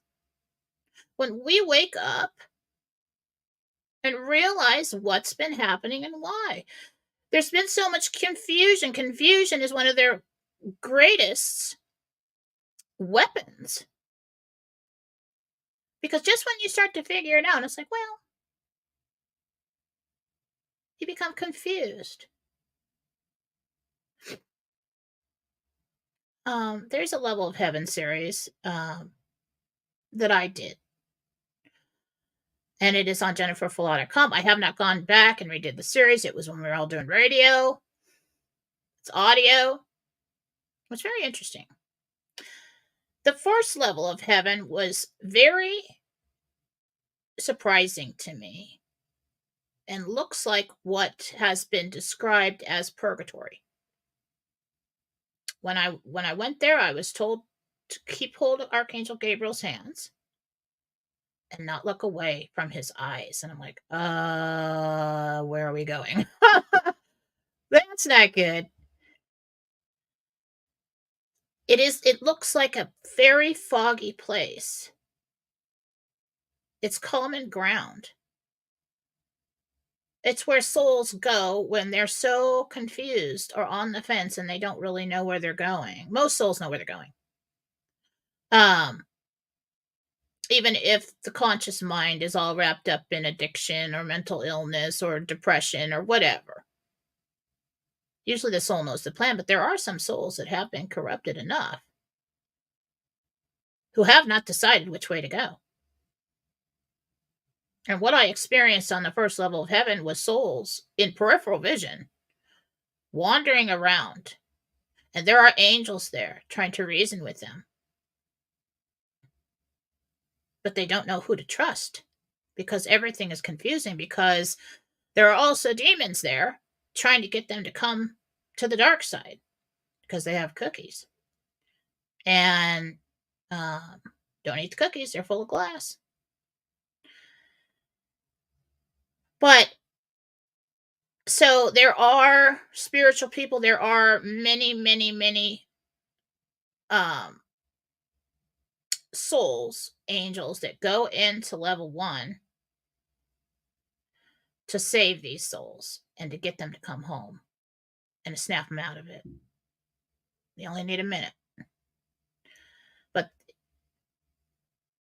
When we wake up and realize what's been happening and why. There's been so much confusion. Confusion is one of their greatest weapons. Because just when you start to figure it out, it's like, well, you become confused. There's a Level of Heaven series that I did. And it is on JenniferFallaw.com. I have not gone back and redid the series. It was when we were all doing radio. It's audio. It's very interesting. The first level of heaven was very surprising to me and looks like what has been described as purgatory. When I went there, I was told to keep hold of Archangel Gabriel's hands and not look away from his eyes. And I'm like, where are we going? That's not good. It looks like a very foggy place. It's common ground. It's where souls go when they're so confused or on the fence and they don't really know where they're going. Most souls know where they're going. Even if the conscious mind is all wrapped up in addiction or mental illness or depression or whatever. Usually the soul knows the plan, but there are some souls that have been corrupted enough who have not decided which way to go. And what I experienced on the first level of heaven was souls in peripheral vision wandering around. And there are angels there trying to reason with them. But they don't know who to trust because everything is confusing, because there are also demons there trying to get them to come to the dark side because they have cookies. And don't eat the cookies. They're full of glass. But so there are spiritual people. There are many, many, many souls, angels that go into level 1 to save these souls and to get them to come home and to snap them out of it. They only need a minute. But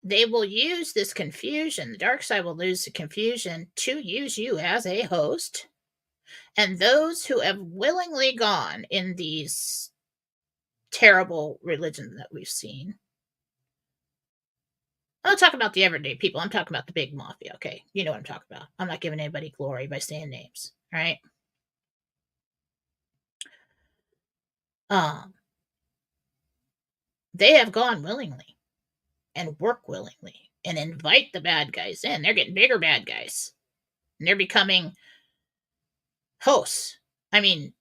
they will use this confusion. The dark side will use the confusion to use you as a host. And those who have willingly gone in these terrible religions that we've seen. I'm not talking about the everyday people. I'm talking about the big mafia, okay? You know what I'm talking about. I'm not giving anybody glory by saying names, all right? They have gone willingly and work willingly and invite the bad guys in. They're getting bigger bad guys. And they're becoming hosts. I mean,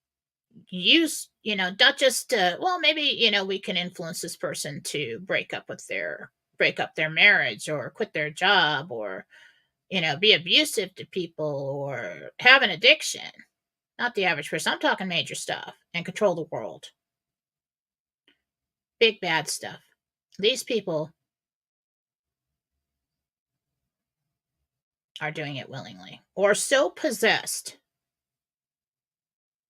not just, well, maybe, we can influence this person to break up their marriage or quit their job or, be abusive to people or have an addiction. Not the average person. I'm talking major stuff and control the world. big bad stuff. These people are doing it willingly or so possessed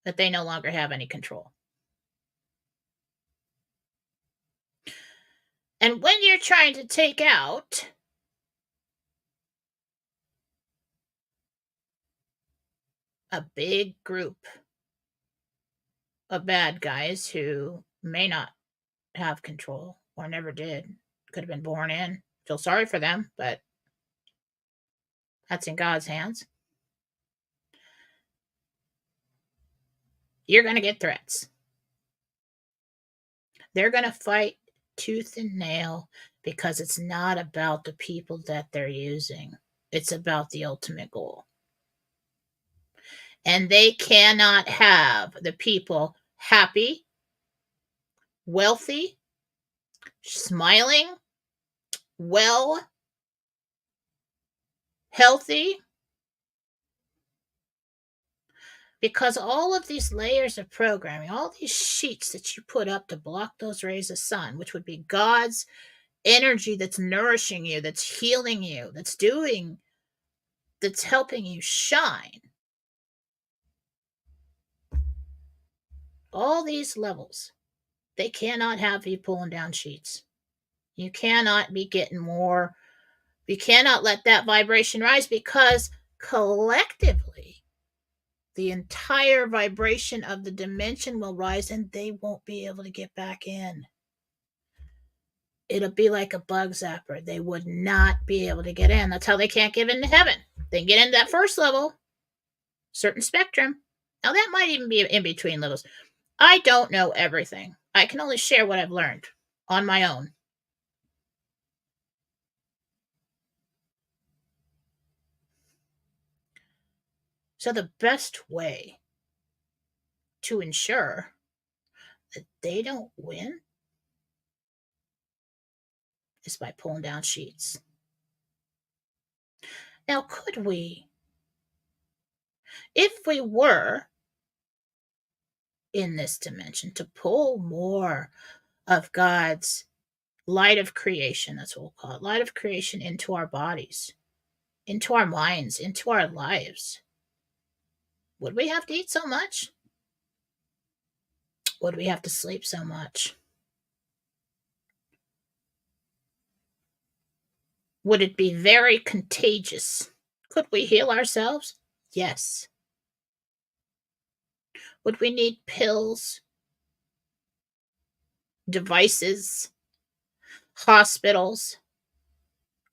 that they no longer have any control. And when you're trying to take out a big group of bad guys who may not have control or never did, could have been born in, feel sorry for them, but that's in God's hands. You're going to get threats. They're going to fight tooth and nail because it's not about the people that they're using. It's about the ultimate goal. And they cannot have the people happy, wealthy, smiling, well, healthy, because all of these layers of programming, all these sheets that you put up to block those rays of sun, which would be God's energy that's nourishing you, that's healing you, that's helping you shine. All these levels, they cannot have you pulling down sheets. You cannot be getting more. You cannot let that vibration rise because collectively, the entire vibration of the dimension will rise and they won't be able to get back in. It'll be like a bug zapper. They would not be able to get in. That's how they can't get into heaven. They can get into that first level, certain spectrum. Now, that might even be in between levels. I don't know everything. I can only share what I've learned on my own. So the best way to ensure that they don't win is by pulling down sheets. Now, could we, if we were in this dimension, to pull more of God's light of creation, that's what we'll call it, light of creation into our bodies, into our minds, into our lives, would we have to eat so much? Would we have to sleep so much? Would it be very contagious? Could we heal ourselves? Yes. Would we need pills, devices, hospitals,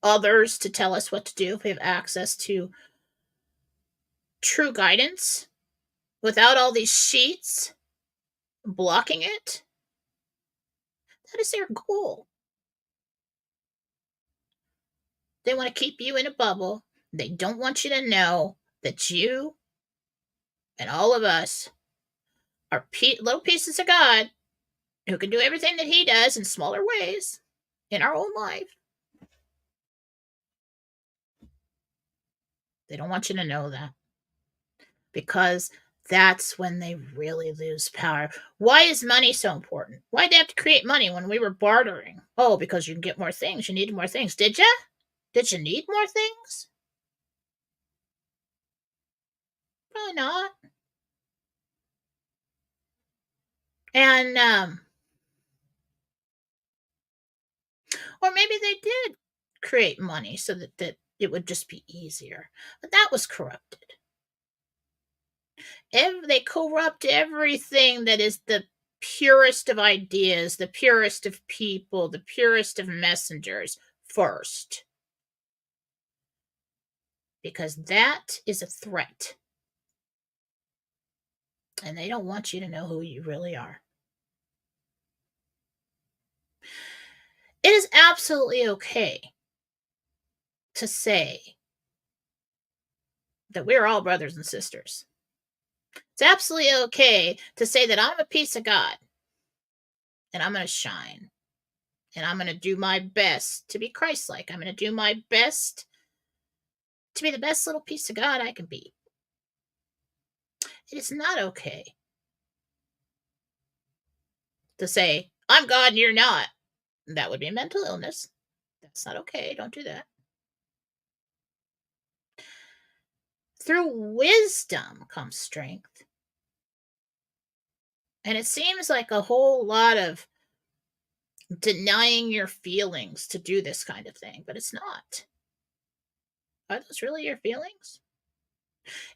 others to tell us what to do if we have access to true guidance without all these sheets blocking it? That is their goal. They want to keep you in a bubble. They don't want you to know that you and all of us are little pieces of God who can do everything that He does in smaller ways in our own life. They don't want you to know that because that's when they really lose power. Why is money so important? Why did they have to create money when we were bartering? Oh, because you can get more things. You needed more things. Did you? Did you need more things? Probably not. And or maybe they did create money so that it would just be easier. But that was corrupted. They corrupt everything that is the purest of ideas, the purest of people, the purest of messengers first. Because that is a threat. And they don't want you to know who you really are. It is absolutely okay to say that we're all brothers and sisters. It's absolutely okay to say that I'm a piece of God and I'm going to shine and I'm going to do my best to be Christ-like. I'm going to do my best to be the best little piece of God I can be. It is not okay to say, I'm God and you're not. That would be a mental illness. That's not okay. Don't do that. Through wisdom comes strength. And it seems like a whole lot of denying your feelings to do this kind of thing, but it's not. Are those really your feelings?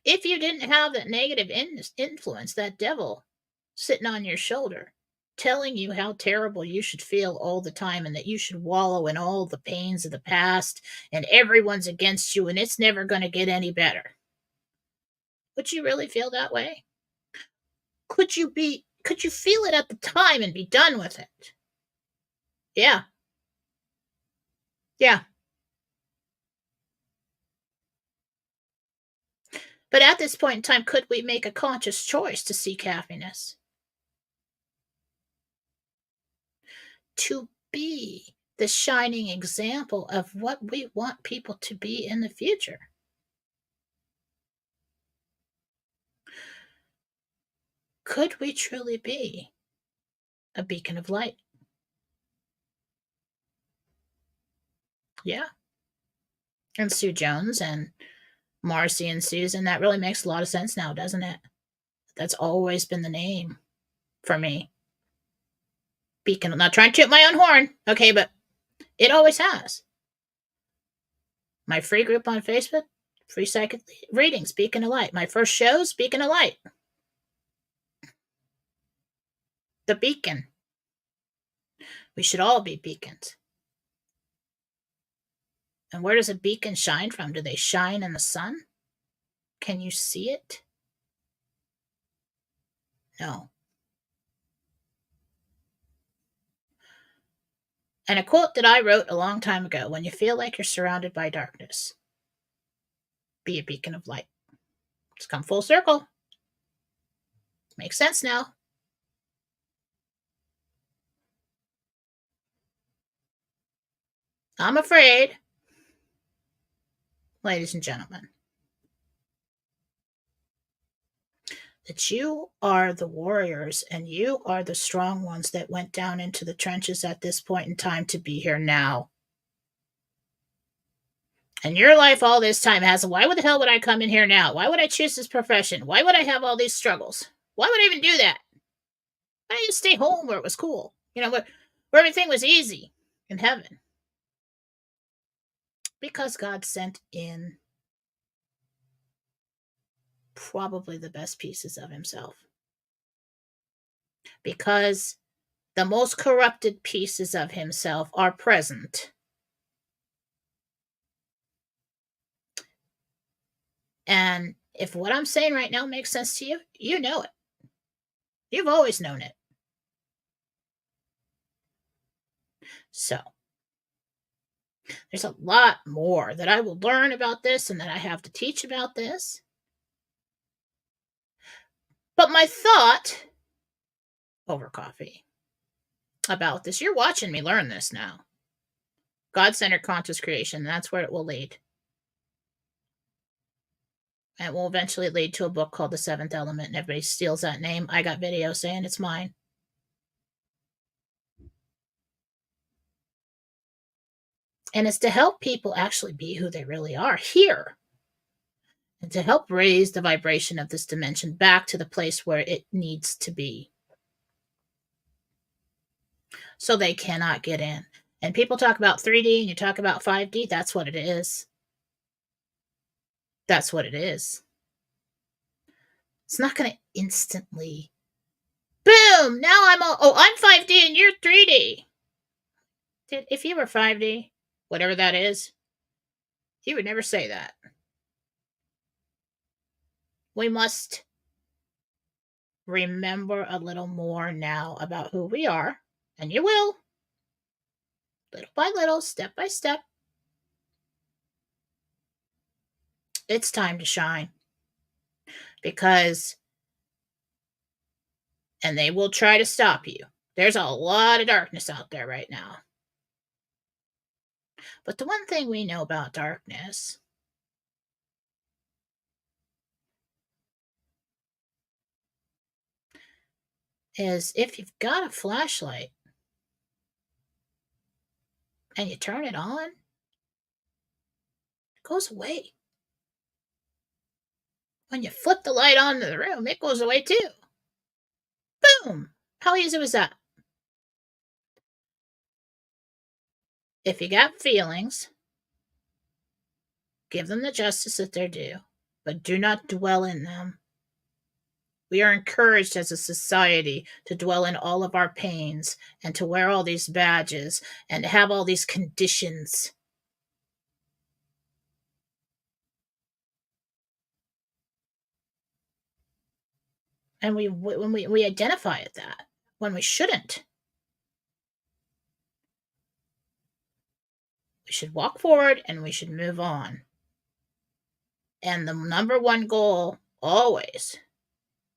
If you didn't have that negative influence, that devil sitting on your shoulder, telling you how terrible you should feel all the time and that you should wallow in all the pains of the past and everyone's against you and it's never going to get any better. Would you really feel that way? Could you feel it at the time and be done with it? Yeah. Yeah. But at this point in time, could we make a conscious choice to seek happiness? To be the shining example of what we want people to be in the future. Could we truly be a beacon of light? Yeah. And Sue Jones and Marcy and Susan, that really makes a lot of sense now, doesn't it? That's always been the name for me. Beacon, I'm not trying to toot my own horn, okay, but it always has. My free group on Facebook, free psychic readings, Beacon of Light. My first shows, Beacon of Light. The beacon. We should all be beacons. And where does a beacon shine from? Do they shine in the sun? Can you see it? No. And a quote that I wrote a long time ago: when you feel like you're surrounded by darkness, be a beacon of light. It's come full circle. Makes sense now. I'm afraid, ladies and gentlemen, that you are the warriors and you are the strong ones that went down into the trenches at this point in time to be here now. And your life all this time has, why the hell would I come in here now? Why would I choose this profession? Why would I have all these struggles? Why would I even do that? Why didn't you stay home where it was cool? Where everything was easy in heaven? Because God sent in probably the best pieces of himself. Because the most corrupted pieces of himself are present. And if what I'm saying right now makes sense to you, you know it. You've always known it. So, there's a lot more that I will learn about this and that I have to teach about this. But my thought over coffee about this, you're watching me learn this now. God-centered conscious creation, that's where it will lead. And it will eventually lead to a book called The Seventh Element, and everybody steals that name. I got video saying it's mine. And it's to help people actually be who they really are here. And to help raise the vibration of this dimension back to the place where it needs to be. So they cannot get in. And people talk about 3D and you talk about 5D, that's what it is. That's what it is. It's not going to instantly, boom, now I'm 5D and you're 3D. If you were 5D, whatever that is, you would never say that. We must remember a little more now about who we are, and you will, little by little, step by step. It's time to shine. Because, and they will try to stop you. There's a lot of darkness out there right now. But the one thing we know about darkness is if you've got a flashlight, and you turn it on, it goes away. When you flip the light on in the room, it goes away too. Boom! How easy was that? If you got feelings, give them the justice that they're due, but do not dwell in them. We are encouraged as a society to dwell in all of our pains and to wear all these badges and to have all these conditions. And we identify at that when we shouldn't. We should walk forward and we should move on. And the number one goal always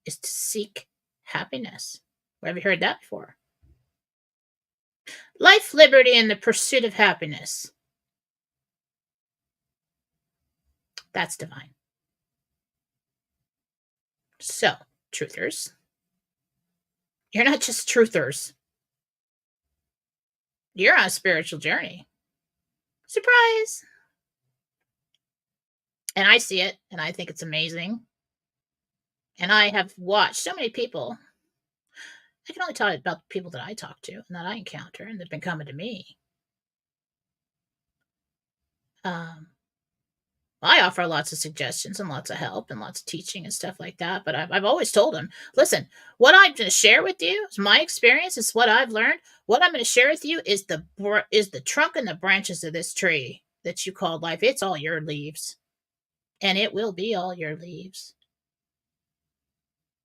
is to seek happiness. Where have you heard that before? Life, liberty, and the pursuit of happiness. That's divine. So, truthers, you're not just truthers. You're on a spiritual journey. Surprise! And I see it, and I think it's amazing. And I have watched so many people. I can only tell you about the people that I talk to and that I encounter and they've been coming to me. I offer lots of suggestions and lots of help and lots of teaching and stuff like that. But I've always told them, listen, what I'm going to share with you is my experience. It's what I've learned. What I'm going to share with you is the trunk and the branches of this tree that you call life. It's all your leaves, and it will be all your leaves.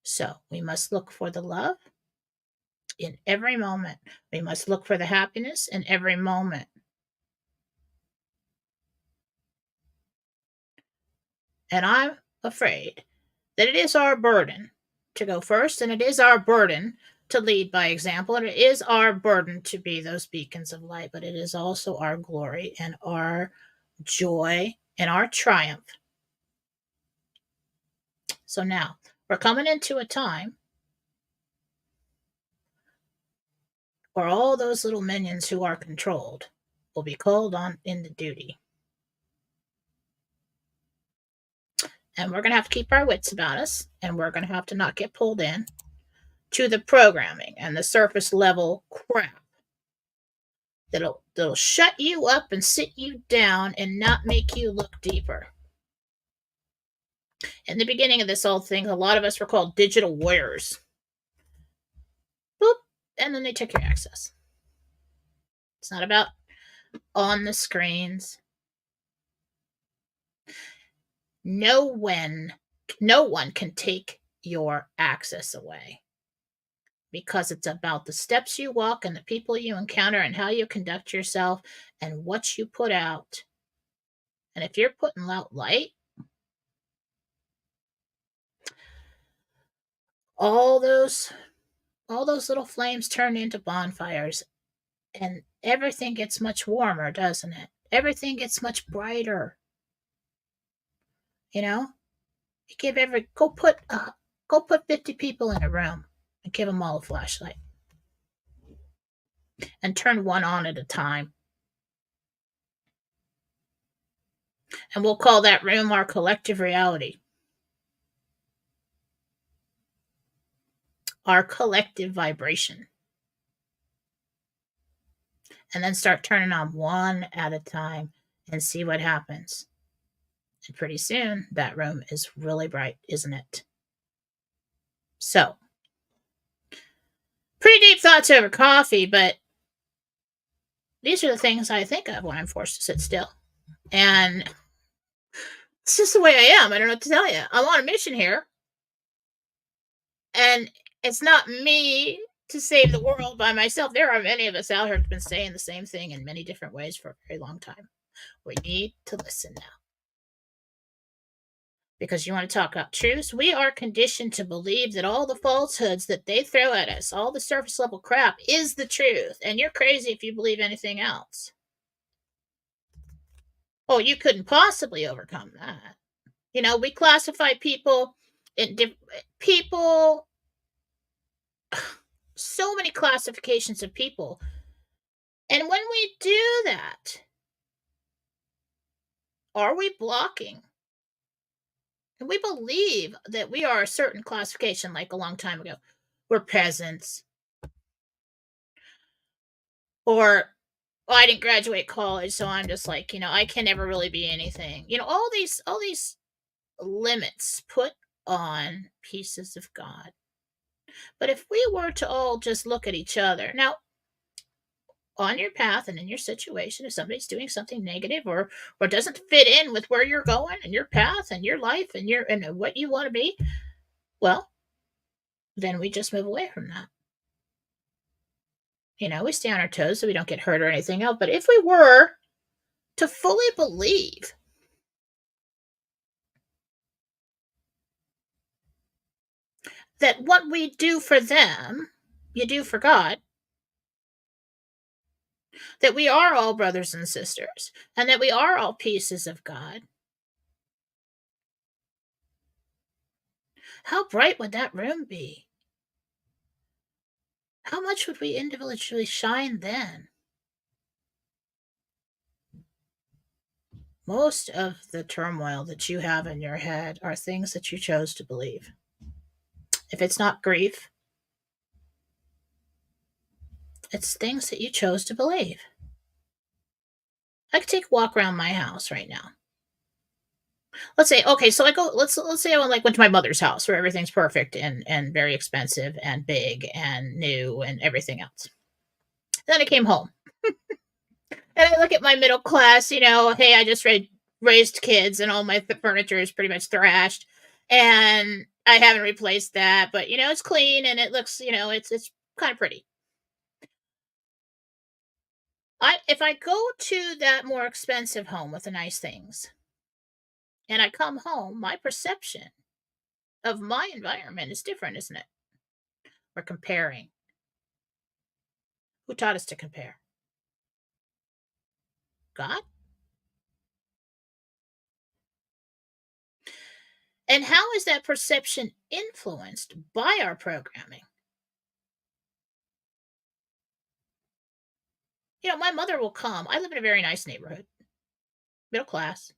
So we must look for the love in every moment. We must look for the happiness in every moment. And I'm afraid that it is our burden to go first, and it is our burden to lead by example, and it is our burden to be those beacons of light, but it is also our glory and our joy and our triumph. So now we're coming into a time where all those little minions who are controlled will be called on into duty. And we're going to have to keep our wits about us, and we're going to have to not get pulled in to the programming and the surface level crap that'll shut you up and sit you down and not make you look deeper. In the beginning of this whole thing, a lot of us were called digital warriors. Boop, and then they took your access. It's not about on the screens. No one can take your access away, because it's about the steps you walk and the people you encounter and how you conduct yourself and what you put out. And if you're putting out light, all those little flames turn into bonfires, and everything gets much warmer, doesn't it? Everything gets much brighter. You know, you give go put 50 people in a room and give them all a flashlight and turn one on at a time. And we'll call that room our collective reality. Our collective vibration. And then start turning on one at a time and see what happens. And pretty soon, that room is really bright, isn't it? So, pretty deep thoughts over coffee, but these are the things I think of when I'm forced to sit still. And it's just the way I am. I don't know what to tell you. I'm on a mission here. And it's not me to save the world by myself. There are many of us out here who've been saying the same thing in many different ways for a very long time. We need to listen now. Because you want to talk about truths? We are conditioned to believe that all the falsehoods that they throw at us, all the surface level crap, is the truth. And you're crazy if you believe anything else. Oh, you couldn't possibly overcome that. You know, we classify people in people, so many classifications of people. And when we do that, are we blocking? And we believe that we are a certain classification, like a long time ago. We're peasants, or well, I didn't graduate college, so I'm just like, I can never really be anything. All these limits put on pieces of God. But if we were to all just look at each other now, on your path and in your situation, if somebody's doing something negative or doesn't fit in with where you're going and your path and your life and your and what you want to be, well, then we just move away from that. We stay on our toes so we don't get hurt or anything else. But if we were to fully believe that what we do for them, you do for God, that we are all brothers and sisters, and that we are all pieces of God, how bright would that room be? How much would we individually shine then? Most of the turmoil that you have in your head are things that you chose to believe. If it's not grief, it's things that you chose to believe. I could take a walk around my house right now. Let's say, okay, so I go. Let's say I went to my mother's house where everything's perfect and very expensive and big and new and everything else. Then I came home and I look at my middle class. Hey, I just raised kids and all my furniture is pretty much thrashed, and I haven't replaced that, but it's clean and it looks, it's kind of pretty. If I go to that more expensive home with the nice things and I come home, my perception of my environment is different, isn't it? We're comparing. Who taught us to compare? God? And how is that perception influenced by our programming? My mother will come. I live in a very nice neighborhood, middle class.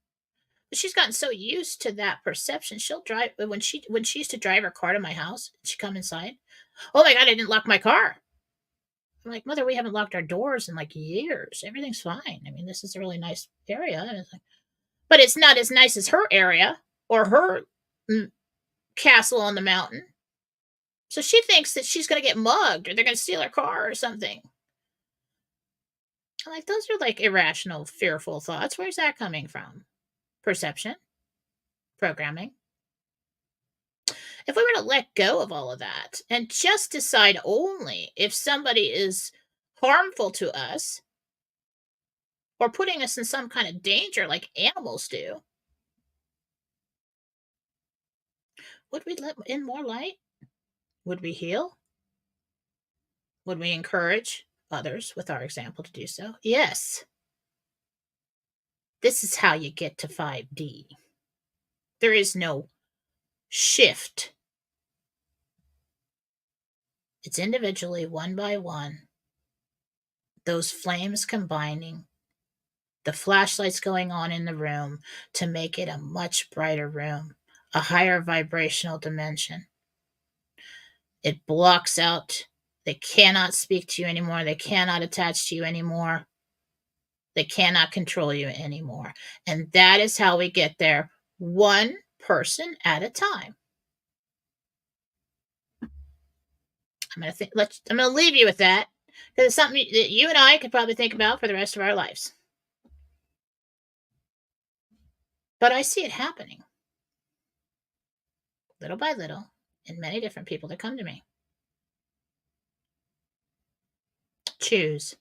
But she's gotten so used to that perception. She'll drive when she used to drive her car to my house, she'd come inside. Oh my God, I didn't lock my car. I'm like, Mother, we haven't locked our doors in like years. Everything's fine. I mean, this is a really nice area. And it's like, but it's not as nice as her area or her mm, castle on the mountain. So she thinks that she's going to get mugged or they're going to steal her car or something. I'm like, those are like irrational, fearful thoughts. Where's that coming from? Perception, programming. If we were to let go of all of that and just decide only if somebody is harmful to us or putting us in some kind of danger like animals do, would we let in more light? Would we heal? Would we encourage others with our example to do so? Yes. This is how you get to 5D. There is no shift. It's individually, one by one, those flames combining, the flashlights going on in the room to make it a much brighter room, a higher vibrational dimension. It blocks out. They cannot speak to you anymore. They cannot attach to you anymore. They cannot control you anymore. And that is how we get there, one person at a time. I'm gonna leave you with that because it's something that you and I could probably think about for the rest of our lives. But I see it happening little by little in many different people that come to me. Choose.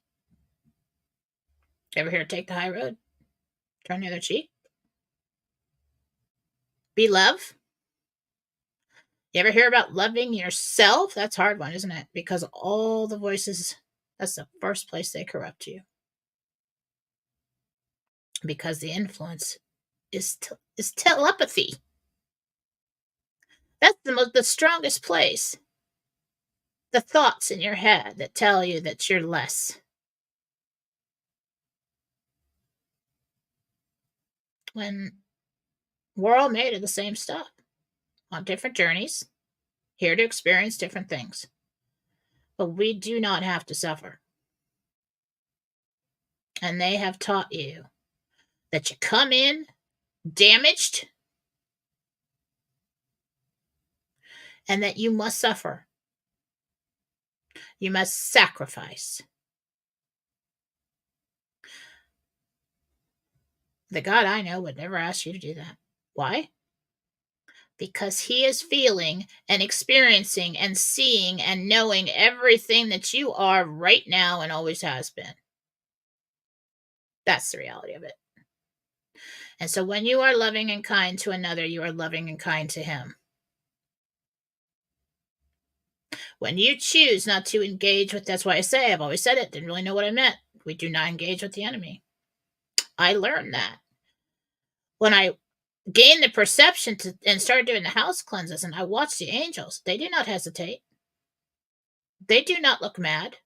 Ever hear take the high road? Turn the other cheek? Be love? You ever hear about loving yourself? That's a hard one, isn't it? Because all the voices, that's the first place they corrupt you. Because the influence is telepathy. That's the strongest place. The thoughts in your head that tell you that you're less. when we're all made of the same stuff on different journeys, here to experience different things. But we do not have to suffer. And they have taught you that you come in damaged and that you must suffer. You must sacrifice. The God I know would never ask you to do that. Why? Because he is feeling and experiencing and seeing and knowing everything that you are right now and always has been. That's the reality of it. And so when you are loving and kind to another, you are loving and kind to him. When you choose not to engage with, that's why I say, I've always said it, didn't really know what I meant. We do not engage with the enemy. I learned that when I gained the perception and started doing the house cleanses and I watched the angels. They do not hesitate. They do not look mad.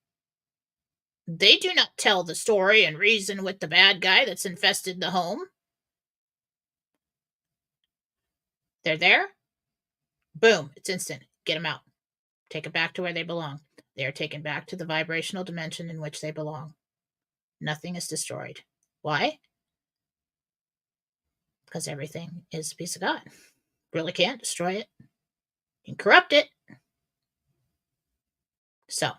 They do not tell the story and reason with the bad guy that's infested the home. They're there. Boom. It's instant. Get them out. Take it back to where they belong. They are taken back to the vibrational dimension in which they belong. Nothing is destroyed. Why? Because everything is a piece of God. Really can't destroy it. You can corrupt it. So,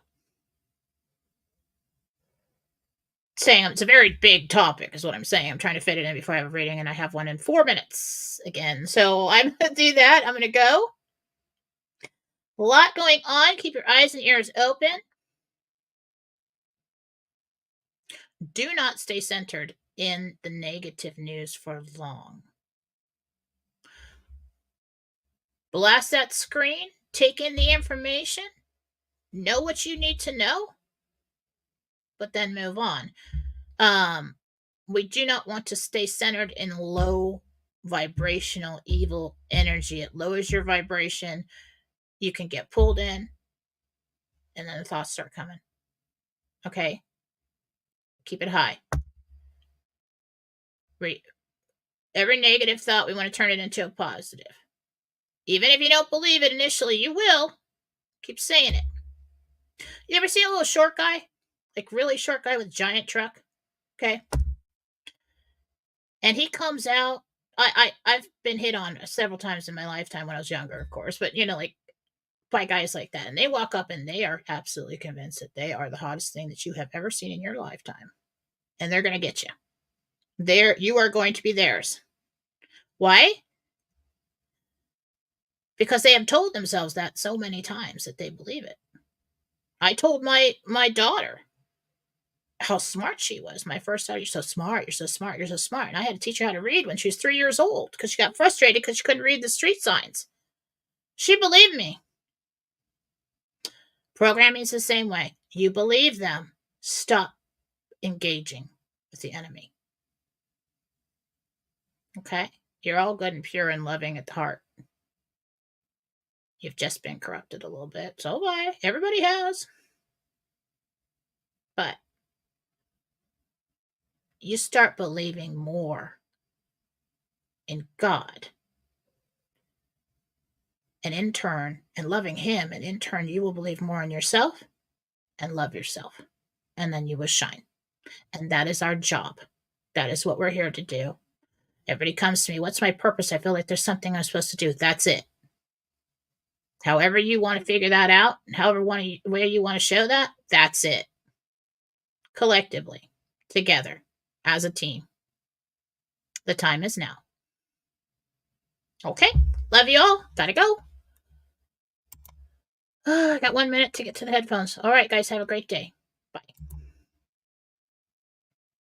saying it's a very big topic is what I'm saying. I'm trying to fit it in before I have a reading, and I have one in 4 minutes again. So I'm going to do that. I'm going to go. A lot going on. Keep your eyes and ears open. Do not stay centered in the negative news for long. Blast that screen. Take in the information. Know what you need to know. But then move on. We do not want to stay centered in low vibrational evil energy. It lowers your vibration. You can get pulled in, and then the thoughts start coming. Okay? Keep it high. Every negative thought, we want to turn it into a positive. Even if you don't believe it initially, you will. Keep saying it. You ever see a little short guy? Like really short guy with a giant truck? Okay? And he comes out. I've been hit on several times in my lifetime when I was younger, of course, but like by guys like that. And they walk up and they are absolutely convinced that they are the hottest thing that you have ever seen in your lifetime. And they're going to get you. You are going to be theirs. Why? Because they have told themselves that so many times that they believe it. I told my daughter how smart she was. My first daughter, you're so smart, you're so smart, you're so smart. And I had to teach her how to read when she was 3 years old because she got frustrated because she couldn't read the street signs. She believed me. Programming is the same way. You believe them. Stop engaging with the enemy. Okay? You're all good and pure and loving at the heart. You've just been corrupted a little bit. So why? Everybody has. But you start believing more in God. And in turn, and loving him, and in turn, you will believe more in yourself and love yourself. And then you will shine. And that is our job. That is what we're here to do. Everybody comes to me, what's my purpose? I feel like there's something I'm supposed to do. That's it. However you want to figure that out, however way you want to show that, that's it. Collectively, together, as a team. The time is now. Okay, love you all. Gotta go. I got 1 minute to get to the headphones. All right, guys, have a great day. Bye.